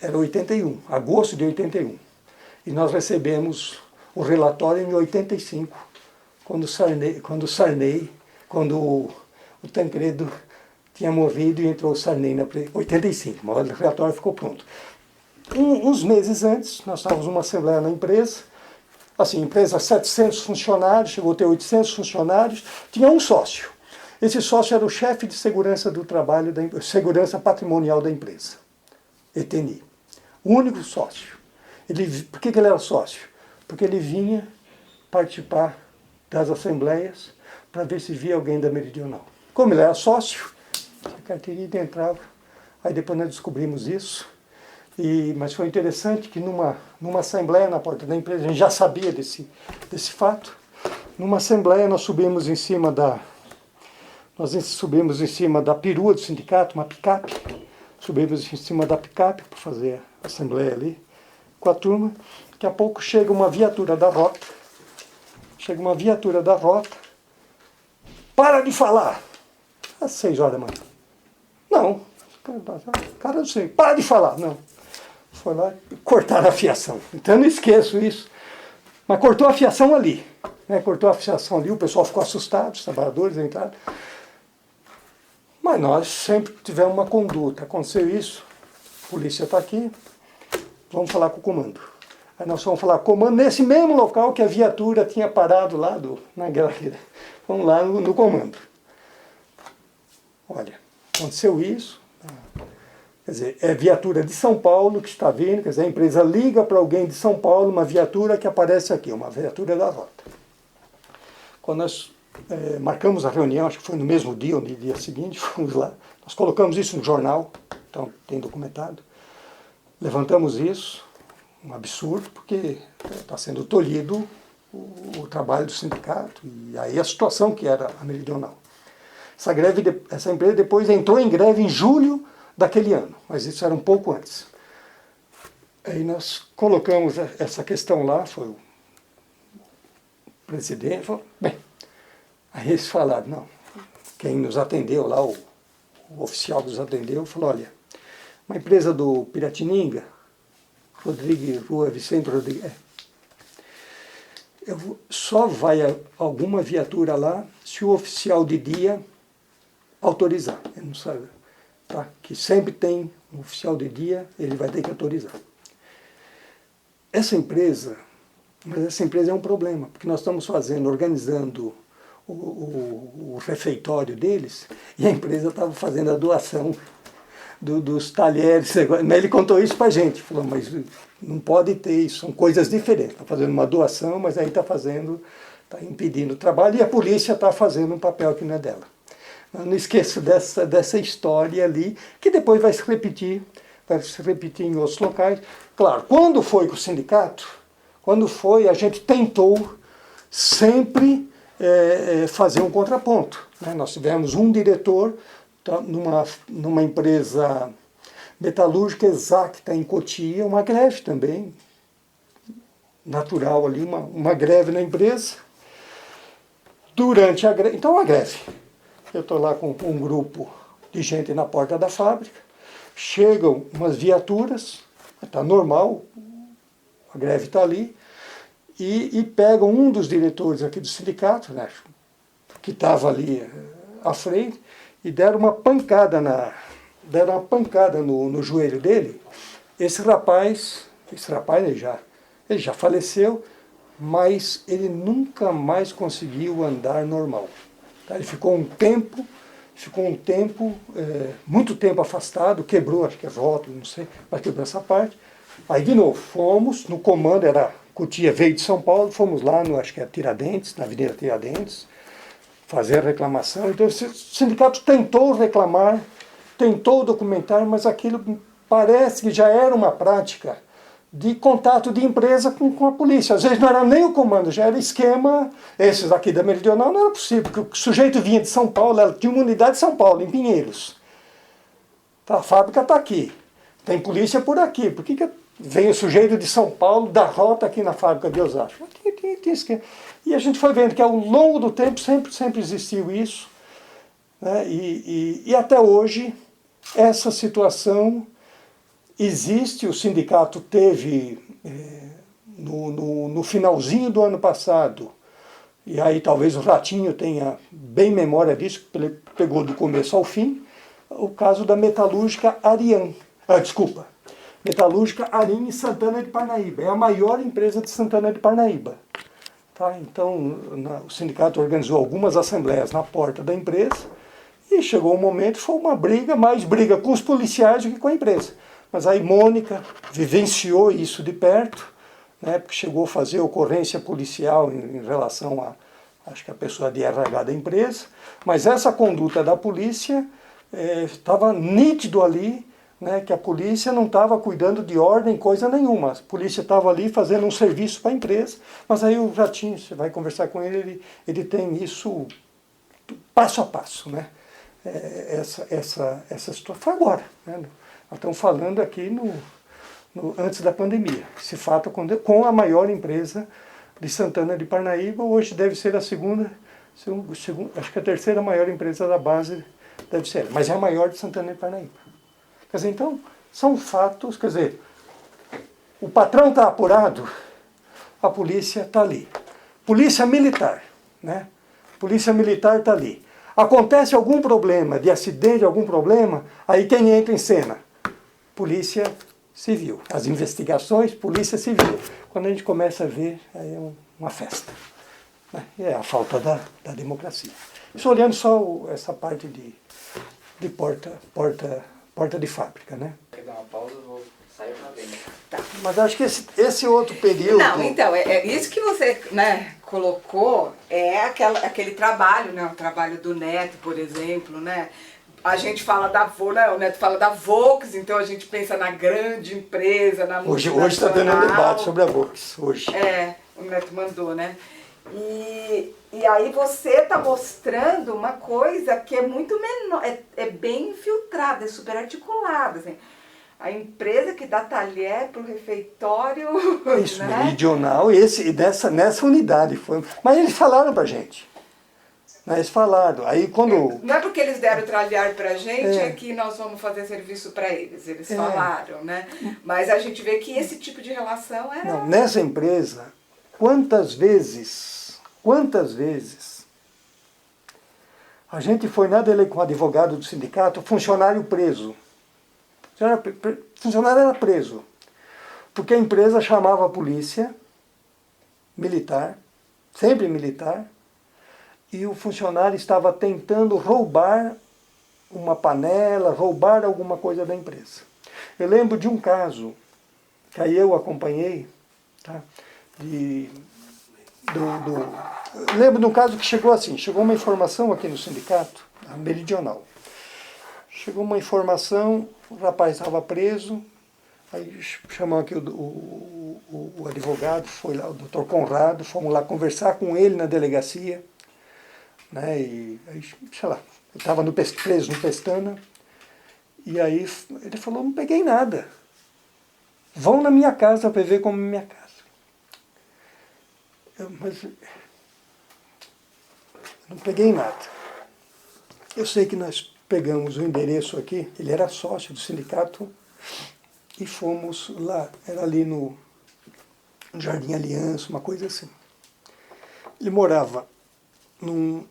era 81, agosto de 81, e nós recebemos o relatório em 85, quando o Tancredo tinha morrido e entrou o Sarney na 85, mas o relatório ficou pronto. Uns meses antes, nós estávamos numa assembleia na empresa, assim, empresa 700 funcionários, chegou a ter 800 funcionários, tinha um sócio. Esse sócio era o chefe de segurança do trabalho, segurança patrimonial da empresa, ETNI. O único sócio. Por que ele era sócio? Porque ele vinha participar das assembleias para ver se via alguém da Meridional. Como ele era sócio, a carteirinha entrava. Aí depois nós descobrimos isso. Mas foi interessante que numa assembleia na porta da empresa, a gente já sabia desse fato. Numa assembleia nós subimos em cima da perua do sindicato, uma picape. Subimos em cima da picape para fazer a assembleia ali com a turma. Daqui a pouco chega uma viatura da rota. Para de falar! Às 6 horas da manhã. Não. Cara, não sei. Para de falar. Não. Foi lá e cortaram a fiação. Então eu não esqueço isso. Mas cortou a fiação ali. Né? Cortou a fiação ali, o pessoal ficou assustado, os trabalhadores entraram. Mas nós sempre tivemos uma conduta. Aconteceu isso, a polícia está aqui, vamos falar com o comando. Aí nós fomos falar com o comando nesse mesmo local que a viatura tinha parado lá na guerra. Vamos lá no comando. Olha, aconteceu isso. Quer dizer, é viatura de São Paulo que está vindo, quer dizer, a empresa liga para alguém de São Paulo, uma viatura que aparece aqui, uma viatura da rota. Quando nós marcamos a reunião, acho que foi no mesmo dia ou no dia seguinte, fomos lá, nós colocamos isso no jornal, então tem documentado, levantamos isso, um absurdo, porque está sendo tolhido o trabalho do sindicato, e aí a situação que era a Meridional. Essa empresa depois entrou em greve em julho daquele ano, mas isso era um pouco antes. Aí nós colocamos essa questão lá, foi o presidente, falou, bem, aí eles falaram, não, quem nos atendeu lá, o oficial que nos atendeu, falou, olha, uma empresa do Piratininga, Rua Vicente Rodrigues, só vai alguma viatura lá se o oficial de dia autorizar, ele não sabe, tá? Que sempre tem um oficial de dia, ele vai ter que autorizar. Essa empresa é um problema, porque nós estamos organizando o refeitório deles, e a empresa estava fazendo a doação dos talheres. Ele contou isso para a gente, falou, mas não pode ter isso, são coisas diferentes. Está fazendo uma doação, mas aí está impedindo o trabalho, e a polícia está fazendo um papel que não é dela. Eu não esqueço dessa história ali, que depois vai se repetir em outros locais. Claro, quando foi com o sindicato, a gente tentou sempre fazer um contraponto. Né? Nós tivemos um diretor numa empresa metalúrgica exata em Cotia, uma greve também, natural ali, uma greve na empresa. Durante a greve, então a greve. Eu estou lá com um grupo de gente na porta da fábrica, chegam umas viaturas, está normal, a greve está ali, e pegam um dos diretores aqui do sindicato, né, que estava ali à frente, e deram uma pancada no joelho dele. Esse rapaz ele já faleceu, mas ele nunca mais conseguiu andar normal. Ele ficou um tempo, muito tempo afastado, quebrou, acho que é rótulo, não sei, mas quebrou essa parte. Aí de novo, fomos, no comando, Cotia veio de São Paulo, fomos lá, acho que é Tiradentes, na Avenida Tiradentes, fazer a reclamação. Então o sindicato tentou reclamar, tentou documentar, mas aquilo parece que já era uma prática de contato de empresa com a polícia. Às vezes não era nem o comando, já era esquema, esses aqui da Meridional não era possível, porque o sujeito vinha de São Paulo, ela tinha uma unidade de São Paulo, em Pinheiros. Tá, a fábrica está aqui, tem polícia por aqui, por que vem o sujeito de São Paulo, da rota aqui na fábrica de Osasco? Tinha esquema. E a gente foi vendo que ao longo do tempo sempre existiu isso, né? E até hoje essa situação existe. O sindicato teve, no finalzinho do ano passado, e aí talvez o Ratinho tenha bem memória disso, porque ele pegou do começo ao fim, o caso da metalúrgica Arian. Metalúrgica Arim em Santana de Parnaíba. É a maior empresa de Santana de Parnaíba. Tá? Então, o sindicato organizou algumas assembleias na porta da empresa e chegou um momento, foi uma briga, mais briga com os policiais do que com a empresa. Mas aí Mônica vivenciou isso de perto, né, porque chegou a fazer ocorrência policial em relação a, acho que a pessoa de RH da empresa, mas essa conduta da polícia estava nítido ali, né, que a polícia não estava cuidando de ordem, coisa nenhuma. A polícia estava ali fazendo um serviço para a empresa, mas aí o Ratinho, você vai conversar com ele tem isso passo a passo, né? Essa situação foi agora, né? Nós estamos falando aqui antes da pandemia. Esse fato com a maior empresa de Santana de Parnaíba, hoje deve ser a segunda, acho que a terceira maior empresa da base deve ser, mas é a maior de Santana de Parnaíba. Quer dizer, então, são fatos, quer dizer, o patrão está apurado, a polícia está ali. Polícia militar, né? Polícia militar está ali. Acontece algum problema, de acidente, algum problema, aí quem entra em cena? Polícia Civil. As investigações, Polícia Civil. Quando a gente começa a ver, aí é uma festa. Né? É a falta da democracia. Isso olhando só essa parte de porta de fábrica, né? Quer dar uma pausa, eu vou sair pra dentro. Tá. Mas acho que esse outro período... Não, então, isso que você, né, colocou é aquele trabalho, né, o trabalho do Neto, por exemplo, né? A gente fala da Volks, né, o Neto fala da Volks, então a gente pensa na grande empresa, na multinacional. Hoje está tendo um debate sobre a Volks, hoje. O Neto mandou, né? E aí você está mostrando uma coisa que é muito menor, é bem infiltrada, é super articulada, assim. A empresa que dá talher para o refeitório... Isso, né? Meridional, nessa unidade. Mas eles falaram para a gente. Eles falaram. Aí quando... Não é porque eles deram talher para a gente que nós vamos fazer serviço para eles. Eles falaram, né? Mas a gente vê que esse tipo de relação era... Não, nessa empresa, quantas vezes a gente foi na dele com o advogado do sindicato, funcionário preso. Funcionário era preso, porque a empresa chamava a polícia militar, sempre militar, e o funcionário estava tentando roubar uma panela, roubar alguma coisa da empresa. Eu lembro de um caso, que aí eu acompanhei, tá? Eu lembro de um caso que chegou assim, chegou uma informação aqui no sindicato, a Meridional. Chegou uma informação, o rapaz estava preso, aí chamou aqui o advogado, foi lá, o doutor Conrado, fomos lá conversar com ele na delegacia, né, e aí, sei lá, eu estava preso no Pestana, e aí ele falou, não peguei nada, vão na minha casa para ver como é minha casa. Mas não peguei nada. Eu sei que nós pegamos o endereço aqui, ele era sócio do sindicato, e fomos lá, era ali no Jardim Aliança, uma coisa assim. Ele morava num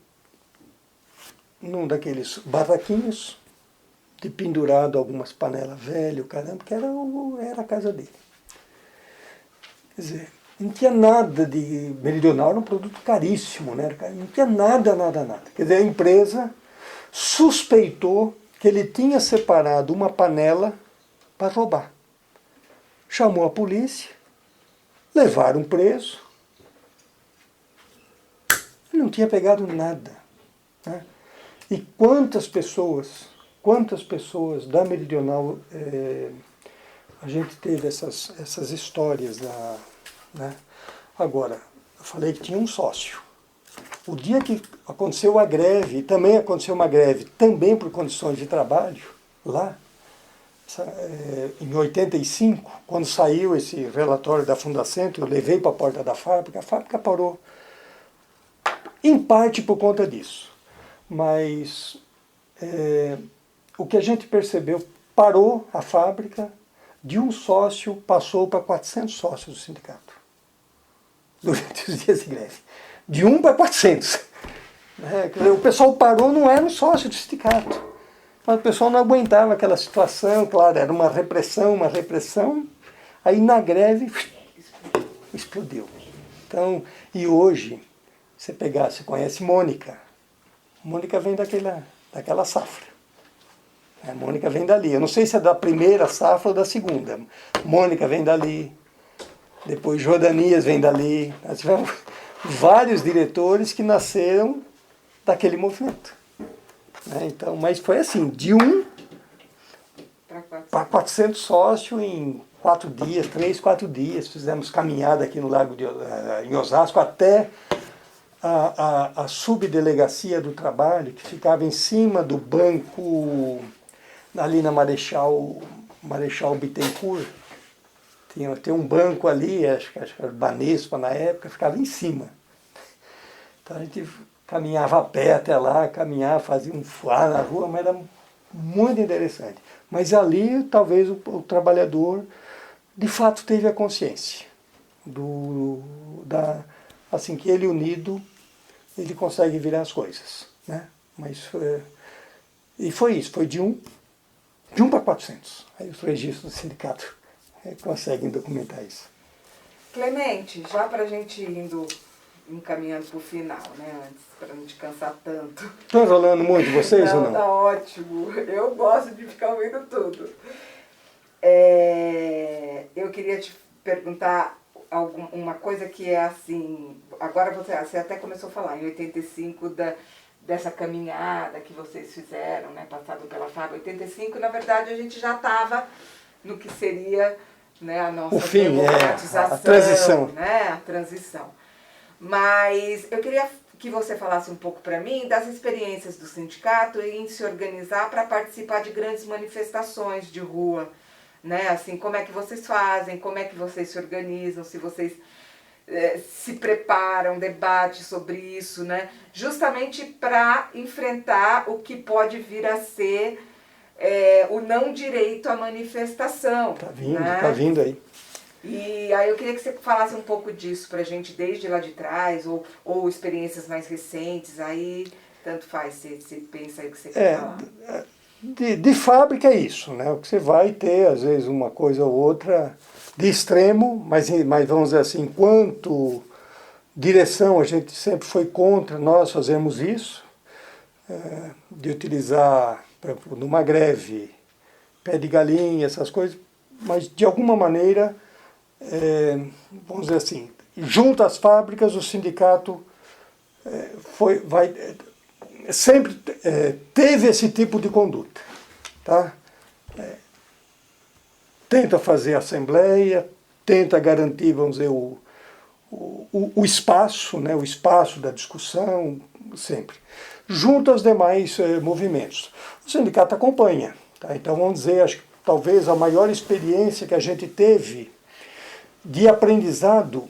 daqueles barraquinhos, de pendurado algumas panelas velhas, caramba, que era a casa dele. Quer dizer, não tinha nada de Meridional, era um produto caríssimo, né? Não tinha nada. Quer dizer, a empresa suspeitou que ele tinha separado uma panela para roubar. Chamou a polícia, levaram preso, ele não tinha pegado nada, né? E quantas pessoas da Meridional a gente teve essas histórias né? Agora, eu falei que tinha um sócio. O dia que aconteceu a greve, também aconteceu uma greve, também por condições de trabalho, lá, em 85, quando saiu esse relatório da Fundacentro, eu levei para a porta da fábrica, a fábrica parou. Em parte por conta disso. Mas o que a gente percebeu, parou a fábrica, de um sócio passou para 400 sócios do sindicato, durante os dias de greve. De 1 para 400. O pessoal parou, não era um sócio do sindicato. Mas o pessoal não aguentava aquela situação, claro, era uma repressão. Aí na greve, explodiu. Então, e hoje, você conhece Mônica. Mônica vem daquela safra. A Mônica vem dali. Eu não sei se é da primeira safra ou da segunda. Mônica vem dali. Depois Jordanias vem dali. Nós tivemos vários diretores que nasceram daquele movimento. Então, mas foi assim, de 1 para 400 sócios em 4 dias, 3, 4 dias. Fizemos caminhada aqui no Lago em Osasco até a subdelegacia do trabalho, que ficava em cima do banco, ali na Marechal Bittencourt. Tem um banco ali, acho que era Banespa na época, ficava em cima. Então a gente caminhava a pé até lá, fazia um fuar na rua, mas era muito interessante. Mas ali talvez o trabalhador de fato teve a consciência assim que ele unido, ele consegue virar as coisas, né? Mas e foi isso, foi de 1 para 400. Aí os registros do sindicato conseguem documentar isso. Clemente, já para a gente encaminhando para o final, né, antes, para não te cansar tanto. Estou enrolando muito vocês ou não? Tá ótimo, eu gosto de ficar ouvindo tudo. Eu queria te perguntar uma coisa que é assim, agora você até começou a falar, em 85, dessa caminhada que vocês fizeram, né, passado pela fábrica. 85, na verdade, a gente já estava no que seria, né, a nossa democratização, a transição. Né, a transição. Mas eu queria que você falasse um pouco para mim das experiências do sindicato em se organizar para participar de grandes manifestações de rua, né? Assim, como é que vocês fazem, como é que vocês se organizam, se vocês se preparam, debate sobre isso, né? Justamente para enfrentar o que pode vir a ser o não direito à manifestação. Tá vindo, né? Tá vindo aí. E aí eu queria que você falasse um pouco disso pra gente, desde lá de trás, ou experiências mais recentes, aí tanto faz, você pensa aí o que você quer falar. De fábrica é isso, né? O que você vai ter, às vezes, uma coisa ou outra de extremo, mas vamos dizer assim, enquanto direção, a gente sempre foi contra nós fazermos isso, de utilizar, por exemplo, numa greve, pé de galinha, essas coisas, mas de alguma maneira, vamos dizer assim, junto às fábricas, o sindicato sempre teve esse tipo de conduta. Tá? Tenta fazer assembleia, tenta garantir, vamos dizer, o espaço, né, o espaço da discussão, sempre. Junto aos demais movimentos. O sindicato acompanha. Tá? Então, vamos dizer, acho que talvez a maior experiência que a gente teve de aprendizado,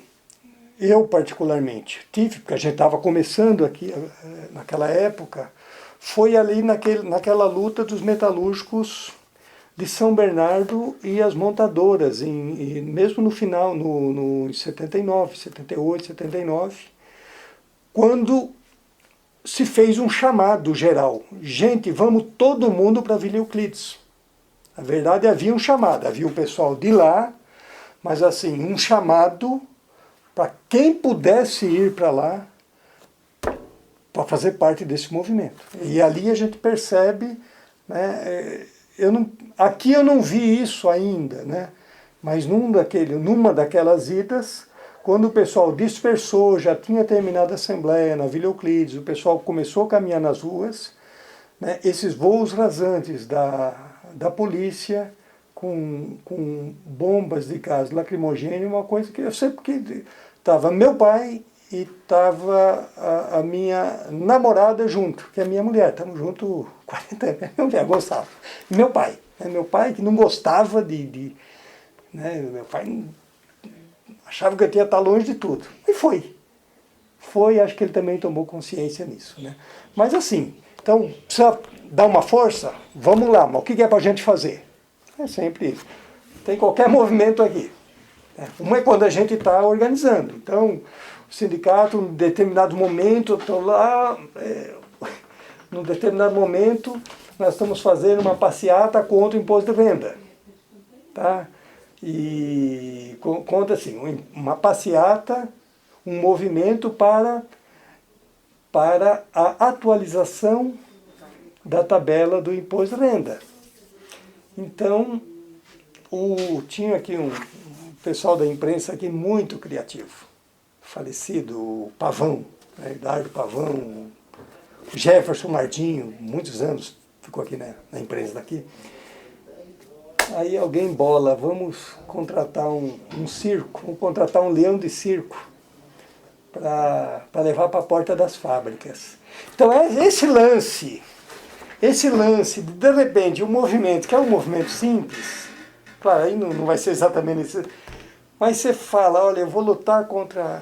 eu particularmente tive, porque a gente estava começando aqui naquela época, foi ali naquela luta dos metalúrgicos de São Bernardo e as montadoras, mesmo no final, em 79, 78, 79, quando se fez um chamado geral. Gente, vamos todo mundo para Vila Euclides. Na verdade, havia um chamado, havia o pessoal de lá, mas assim, um chamado para quem pudesse ir para lá para fazer parte desse movimento. E ali a gente percebe, né, aqui eu não vi isso ainda, né, mas numa daquelas idas, quando o pessoal dispersou, já tinha terminado a assembleia na Vila Euclides, o pessoal começou a caminhar nas ruas, né, esses voos rasantes da polícia, com bombas de gás lacrimogêneo, uma coisa que eu sei porque estava meu pai e estava a minha namorada junto, que é a minha mulher, estamos juntos 40 anos, minha mulher gostava. E meu pai que não gostava né, meu pai achava que eu tinha que estar longe de tudo. E foi, acho que ele também tomou consciência nisso, né? Mas assim, então, precisa dar uma força? Vamos lá, mas o que é para a gente fazer? É sempre isso. Tem qualquer movimento aqui. Uma é quando a gente está organizando. Então, o sindicato, em determinado momento, eu estou lá, num determinado momento, nós estamos fazendo uma passeata contra o imposto de renda. Tá? E conta assim, uma passeata, um movimento para a atualização da tabela do imposto de renda. Então, tinha aqui um pessoal da imprensa aqui muito criativo, falecido, o Pavão, né, Eduardo Pavão, o Jefferson Martinho, muitos anos ficou aqui na imprensa daqui. Aí alguém bola, vamos contratar um circo, vamos contratar um leão de circo para levar para a porta das fábricas. Então esse lance, de repente, um movimento, que é um movimento simples, claro, aí não vai ser exatamente isso, mas você fala, olha, eu vou lutar contra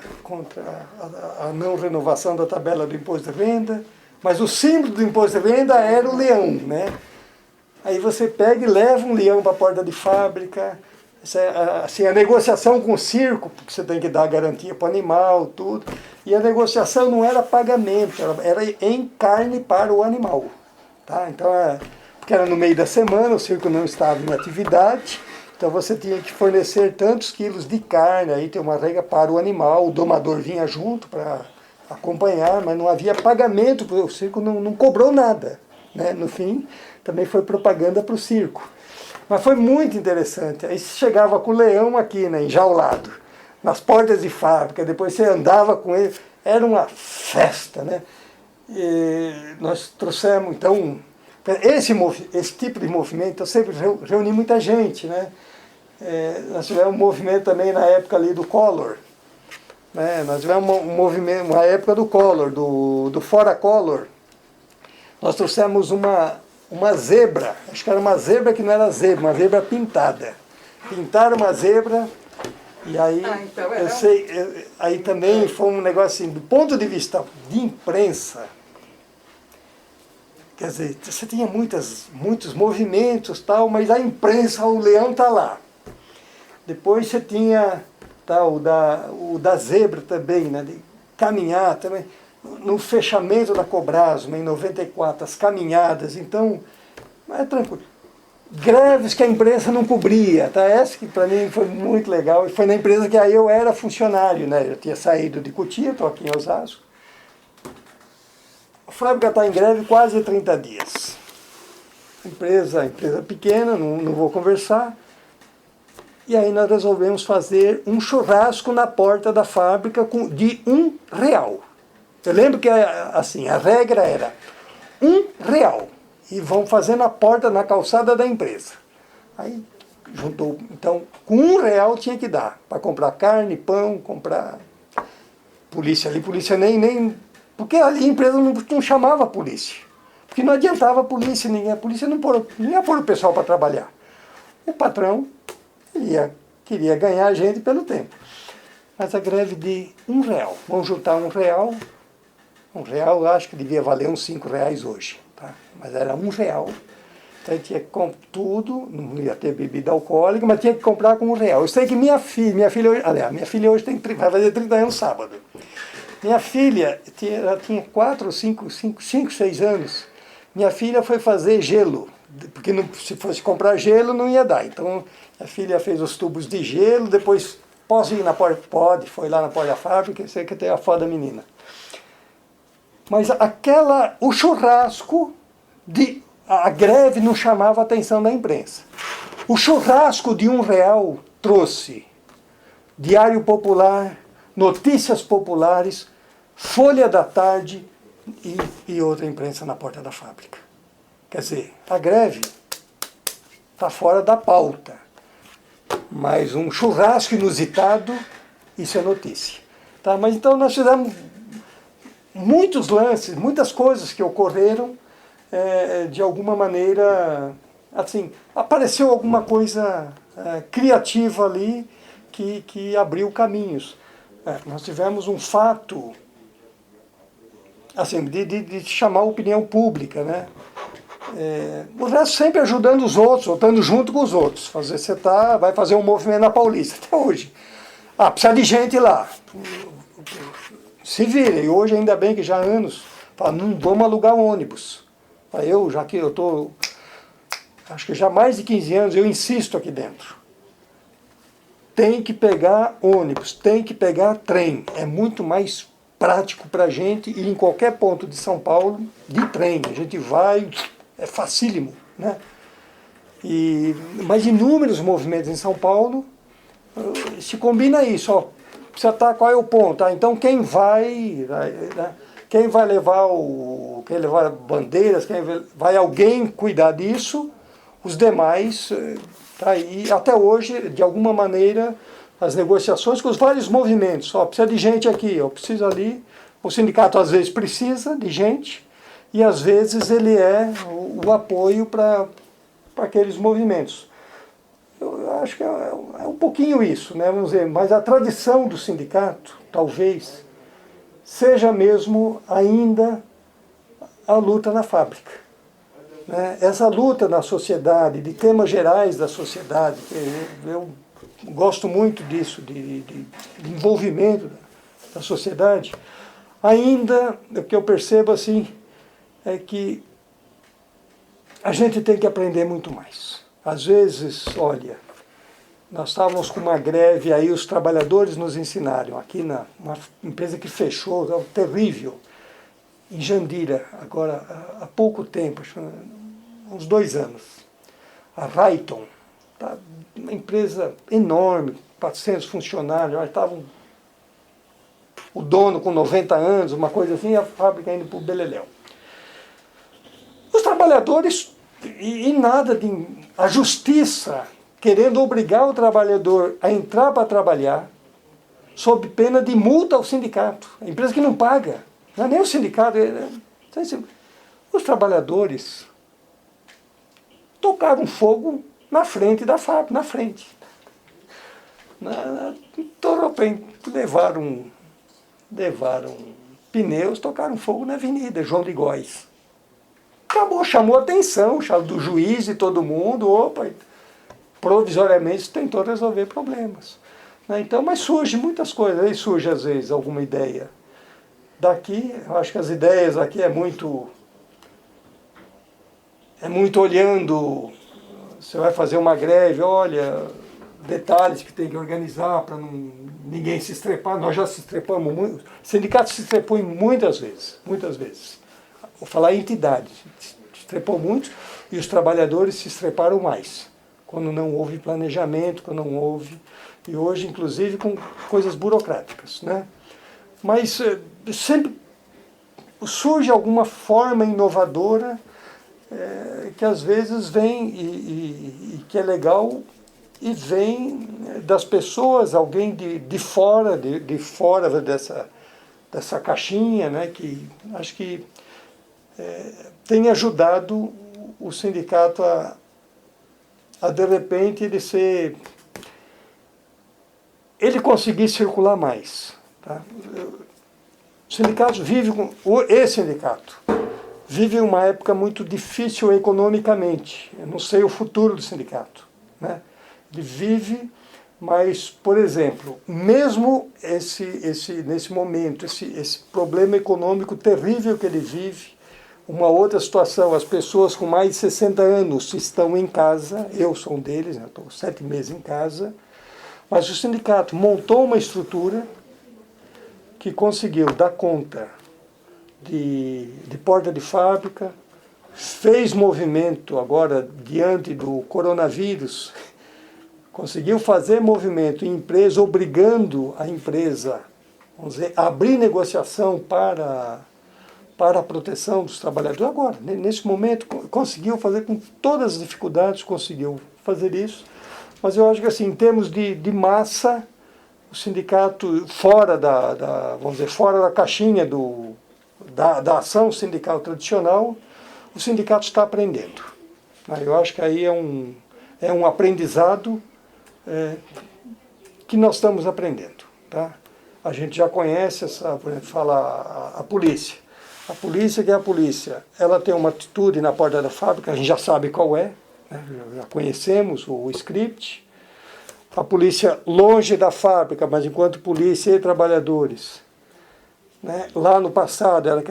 a não renovação da tabela do imposto de renda, mas o símbolo do imposto de renda era o leão, né? Aí você pega e leva um leão para a porta de fábrica, assim, a negociação com o circo, porque você tem que dar garantia para o animal, tudo, e a negociação não era pagamento, era em carne para o animal. Tá? Então, porque era no meio da semana, o circo não estava em atividade, então você tinha que fornecer tantos quilos de carne, aí tem uma regra para o animal, o domador vinha junto para acompanhar, mas não havia pagamento, o circo não cobrou nada. Né? No fim, também foi propaganda para o circo. Mas foi muito interessante. Aí você chegava com o leão aqui, né, enjaulado, nas portas de fábrica, depois você andava com ele, era uma festa, né? E nós trouxemos, então, esse tipo de movimento, eu sempre reuni muita gente, né? Nós tivemos um movimento também na época ali do Collor, né? Nós tivemos um movimento, uma época do Collor, do Fora Collor. Nós trouxemos uma zebra, acho que era uma zebra que não era zebra, uma zebra pintada. Pintaram uma zebra, e aí, então aí também foi um negócio assim, do ponto de vista de imprensa, quer dizer, você tinha muitos movimentos, tal, mas a imprensa, o leão está lá. Depois você tinha o da zebra também, né, de caminhar também. No fechamento da Cobrasma, em 94, as caminhadas, então, é tranquilo. Greves que a imprensa não cobria, tá? Essa que para mim foi muito legal, e foi na empresa que aí eu era funcionário, né? Eu tinha saído de Cotia, estou aqui em Osasco. A fábrica está em greve quase 30 dias. Empresa pequena, não vou conversar. E aí nós resolvemos fazer um churrasco na porta da fábrica de R$1. Eu lembro que assim, a regra era R$1 e vão fazer na porta, na calçada da empresa. Aí juntou, então com R$1 tinha que dar para comprar carne, pão, comprar polícia nem porque ali a empresa não chamava a polícia, porque não adiantava a polícia não ia pôr o pessoal para trabalhar. O patrão queria ganhar gente pelo tempo. Mas a greve de R$1, vamos juntar R$1. R$1 eu acho que devia valer uns R$5 hoje, tá? Mas era R$1. Então tinha que comprar tudo, não ia ter bebida alcoólica, mas tinha que comprar com R$1. Eu sei que minha filha hoje vai fazer 30 anos sábado. Minha filha, ela tinha 5, 6 anos. Minha filha foi fazer gelo, porque se fosse comprar gelo não ia dar. Então a filha fez os tubos de gelo, depois, posso ir na porta? Pode, foi lá na porta da fábrica, sei que tem a foto da menina. Mas o churrasco, a greve não chamava a atenção da imprensa. O churrasco de R$1 trouxe Diário Popular, Notícias Populares, Folha da Tarde e outra imprensa na porta da fábrica. Quer dizer, a greve está fora da pauta. Mas um churrasco inusitado, isso é notícia. Tá? Mas então nós fizemos muitos lances, muitas coisas que ocorreram, de alguma maneira, assim, apareceu alguma coisa criativa ali que abriu caminhos. Nós tivemos um fato, assim, de chamar a opinião pública, né? O resto sempre ajudando os outros, ou estando junto com os outros. Você vai fazer um movimento na Paulista, até hoje. Precisa de gente lá. Se vira. E hoje, ainda bem que já há anos, fala, não vamos alugar um ônibus. Já que eu estou, acho que já há mais de 15 anos, eu insisto aqui dentro. Tem que pegar ônibus, tem que pegar trem. É muito mais prático para a gente ir em qualquer ponto de São Paulo de trem. A gente vai, é facílimo, né? Mas inúmeros movimentos em São Paulo, se combina isso, ó. Precisa estar, qual é o ponto? Então quem vai, né? Quem vai levar bandeiras, vai alguém cuidar disso, os demais, tá aí, até hoje, de alguma maneira, as negociações com os vários movimentos, precisa de gente aqui, precisa ali, o sindicato às vezes precisa de gente, e às vezes ele é o apoio para aqueles movimentos. Eu acho que é um pouquinho isso, né? Vamos dizer, mas a tradição do sindicato, talvez, seja mesmo ainda a luta na fábrica. Né? Essa luta na sociedade, de temas gerais da sociedade, eu gosto muito disso, de envolvimento da sociedade, ainda, o que eu percebo assim, é que a gente tem que aprender muito mais. Às vezes, olha, nós estávamos com uma greve, aí os trabalhadores nos ensinaram, aqui uma empresa que fechou, terrível, em Jandira, agora há pouco tempo, uns 2 anos. A Rayton, tá, uma empresa enorme, 400 funcionários, estavam o dono com 90 anos, uma coisa assim, e a fábrica indo para o beleléu. Os trabalhadores, e nada de... A justiça querendo obrigar o trabalhador a entrar para trabalhar, sob pena de multa ao sindicato. A empresa que não paga, não é nem o sindicato. Os trabalhadores tocaram fogo na frente da fábrica, na frente. Levaram pneus, tocaram fogo na avenida João de Góes. Acabou, chamou a atenção do juiz e todo mundo, provisoriamente tentou resolver problemas. Então, mas surge muitas coisas, aí surge às vezes alguma ideia. Daqui, eu acho que as ideias aqui é muito olhando, você vai fazer uma greve, olha, detalhes que tem que organizar para ninguém se estrepar. Nós já se estrepamos muito, o sindicato se estrepou muitas vezes. Vou falar entidade, se estrepou muito e os trabalhadores se estreparam mais, quando não houve planejamento, quando não houve, e hoje inclusive com coisas burocráticas, né? Mas sempre surge alguma forma inovadora que às vezes vem e que é legal e vem das pessoas, alguém de fora dessa caixinha, né, que acho que tem ajudado o sindicato a de repente ele conseguir circular mais. Tá? O sindicato esse sindicato vive uma época muito difícil economicamente. Eu não sei o futuro do sindicato, né? Ele vive, mas, por exemplo, mesmo nesse momento, esse problema econômico terrível que ele vive, uma outra situação, as pessoas com mais de 60 anos estão em casa, eu sou um deles, né? Estou 7 meses em casa, mas o sindicato montou uma estrutura que conseguiu dar conta de porta de fábrica, fez movimento agora diante do coronavírus, conseguiu fazer movimento em empresa, obrigando a empresa, vamos dizer, a abrir negociação para a proteção dos trabalhadores. Agora, nesse momento, conseguiu fazer com todas as dificuldades, conseguiu fazer isso. Mas eu acho que assim, em termos de massa, o sindicato, fora vamos dizer, fora da caixinha da ação sindical tradicional, o sindicato está aprendendo. Eu acho que aí é um aprendizado que nós estamos aprendendo. Tá? A gente já conhece por exemplo, fala a polícia. A polícia, que é a polícia, ela tem uma atitude na porta da fábrica, a gente já sabe qual é, né? Já conhecemos o script. A polícia longe da fábrica, mas enquanto polícia e trabalhadores. Né? Lá no passado era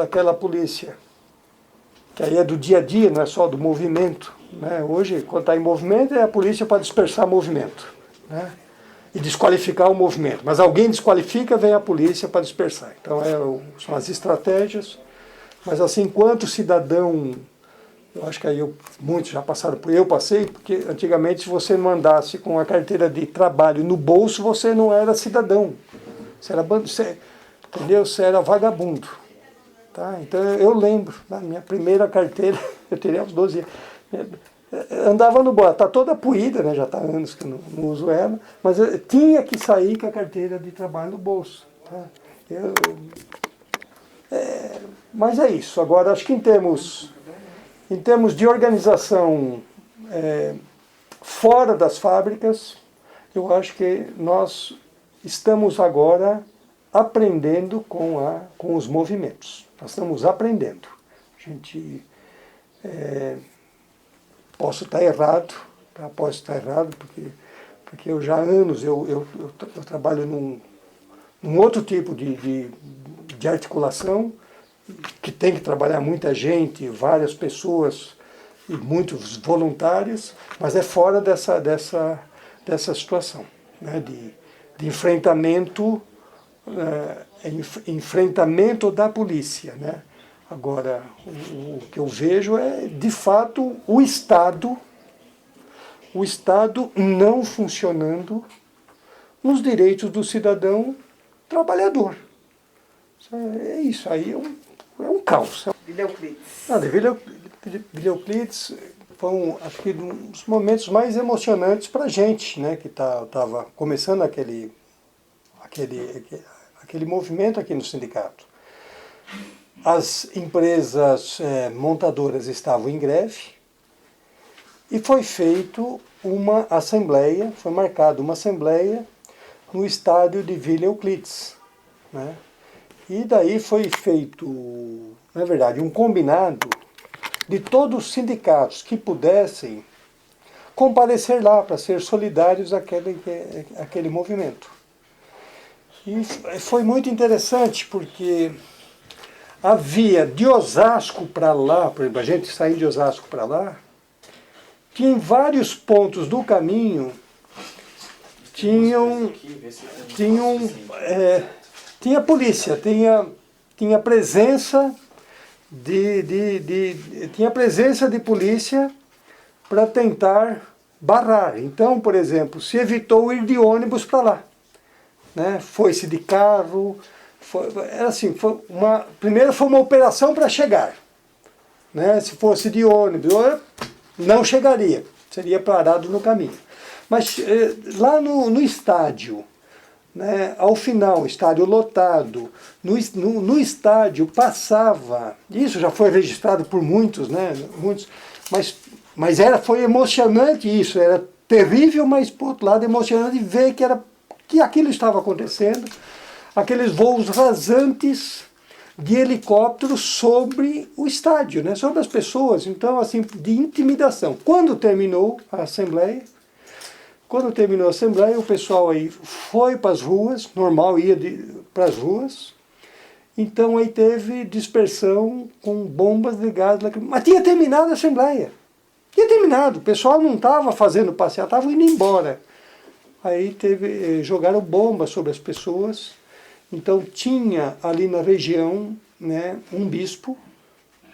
aquela polícia, que aí é do dia a dia, não é só do movimento. Né? Hoje, quando está em movimento, é a polícia para dispersar movimento. Né? E desqualificar o movimento. Mas alguém desqualifica, vem a polícia para dispersar. Então são as estratégias. Mas assim, enquanto cidadão, eu acho que aí muitos já passaram por eu passei, porque antigamente se você não andasse com a carteira de trabalho no bolso, você não era cidadão. Entendeu? Você era vagabundo. Tá? Então eu lembro, na minha primeira carteira, eu teria uns 12 anos, andava no bolso, está toda puída, né? Já está há anos que eu não uso ela, mas eu tinha que sair com a carteira de trabalho no bolso. Tá? Mas é isso. Agora, acho que em termos de organização fora das fábricas, eu acho que nós estamos agora aprendendo com os movimentos. Nós estamos aprendendo. A gente posso estar errado, tá? Posso estar errado, porque eu já há anos eu trabalho num outro tipo de articulação, que tem que trabalhar muita gente, várias pessoas e muitos voluntários, mas é fora dessa situação, né? de enfrentamento, enfrentamento da polícia, né? Agora, o que eu vejo é, de fato, o Estado não funcionando nos direitos do cidadão trabalhador. É isso aí, é um caos. Vila Euclides. Vila Euclides foi acho que um dos momentos mais emocionantes para a gente, né, que estava começando aquele movimento aqui no sindicato. As empresas montadoras estavam em greve e foi feito uma assembleia, foi marcada uma assembleia no estádio de Vila Euclides, né? E daí foi feito, na verdade, um combinado de todos os sindicatos que pudessem comparecer lá para ser solidários àquele movimento. E foi muito interessante porque havia de Osasco para lá, por exemplo, a gente sair de Osasco para lá, tinha em vários pontos do caminho, tinha polícia, tinha presença tinha presença de polícia para tentar barrar. Então, por exemplo, se evitou ir de ônibus para lá, né? Foi-se de carro. Era assim, primeiro foi uma operação para chegar, né? Se fosse de ônibus, não chegaria, seria parado no caminho. Mas lá no estádio, né, ao final, estádio lotado, no estádio passava, isso já foi registrado por muitos, né, mas foi emocionante isso, era terrível, mas por outro lado emocionante ver que aquilo estava acontecendo. Aqueles voos rasantes de helicópteros sobre o estádio, né? Sobre as pessoas, então assim, de intimidação. Quando terminou a assembleia, o pessoal aí foi para as ruas, normal ia para as ruas, então aí teve dispersão com bombas ligadas, mas tinha terminado a assembleia, o pessoal não estava fazendo passeata, estava indo embora. Aí jogaram bombas sobre as pessoas. Então tinha ali na região, né, um bispo,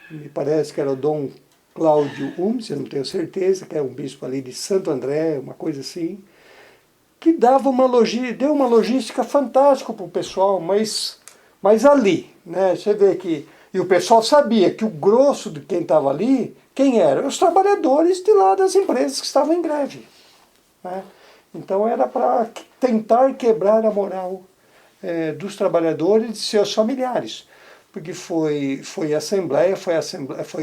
me parece que era o Dom Cláudio Umes, eu não tenho certeza, que é um bispo ali de Santo André, uma coisa assim, que deu uma logística fantástica para o pessoal, mas ali, né, você vê que... E o pessoal sabia que o grosso de quem estava ali, quem era? Os trabalhadores de lá das empresas que estavam em greve. Né? Então era para tentar quebrar a moral dos trabalhadores e de seus familiares. Porque foi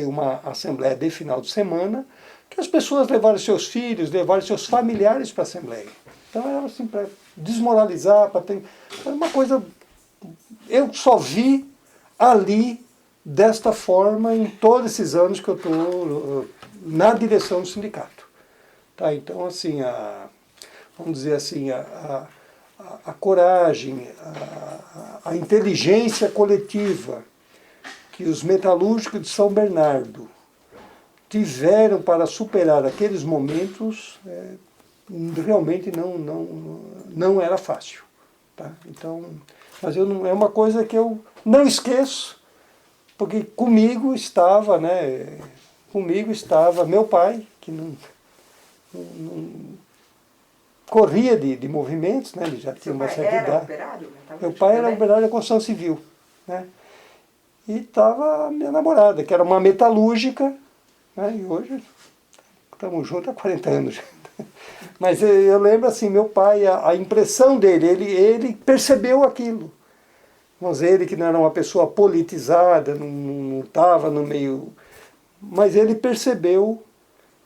uma assembleia de final de semana, que as pessoas levaram seus filhos, levaram seus familiares para a assembleia. Então era assim, para desmoralizar, era uma coisa... Eu só vi ali, desta forma, em todos esses anos que eu estou na direção do sindicato. Tá? Então, assim, vamos dizer assim, a coragem, a inteligência coletiva que os metalúrgicos de São Bernardo tiveram para superar aqueles momentos, realmente não era fácil. Tá? Então, mas é uma coisa que eu não esqueço, porque comigo estava meu pai, que não corria de movimentos, né? Ele já tinha uma certa idade. Operário? Meu pai era operário da construção civil. Né? E estava a minha namorada, que era uma metalúrgica, né? E hoje estamos juntos há 40 anos. Mas eu lembro assim, meu pai, a impressão dele, ele percebeu aquilo. Vamos dizer, ele que não era uma pessoa politizada, não estava no meio... Mas ele percebeu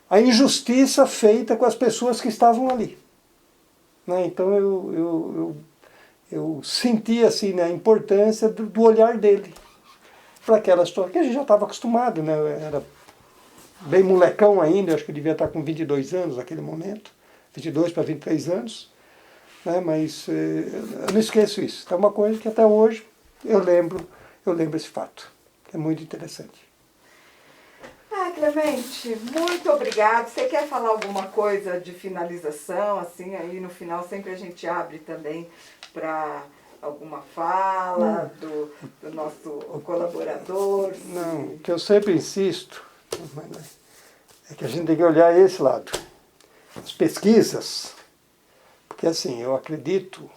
a injustiça feita com as pessoas que estavam ali. Né? Então eu senti assim, né, a importância do olhar dele para aquela situação, que a gente já estava acostumado, né? Eu era bem molecão ainda, acho que eu devia estar com 22 anos naquele momento, 22 para 23 anos. Né? Mas eu não esqueço isso. É uma coisa que até hoje eu lembro esse fato. É muito interessante. Clemente, muito obrigado. Você quer falar alguma coisa de finalização? Assim, aí no final sempre a gente abre também para alguma fala do nosso colaborador. Não, o que eu sempre insisto é que a gente tem que olhar esse lado. As pesquisas. Porque assim, eu acredito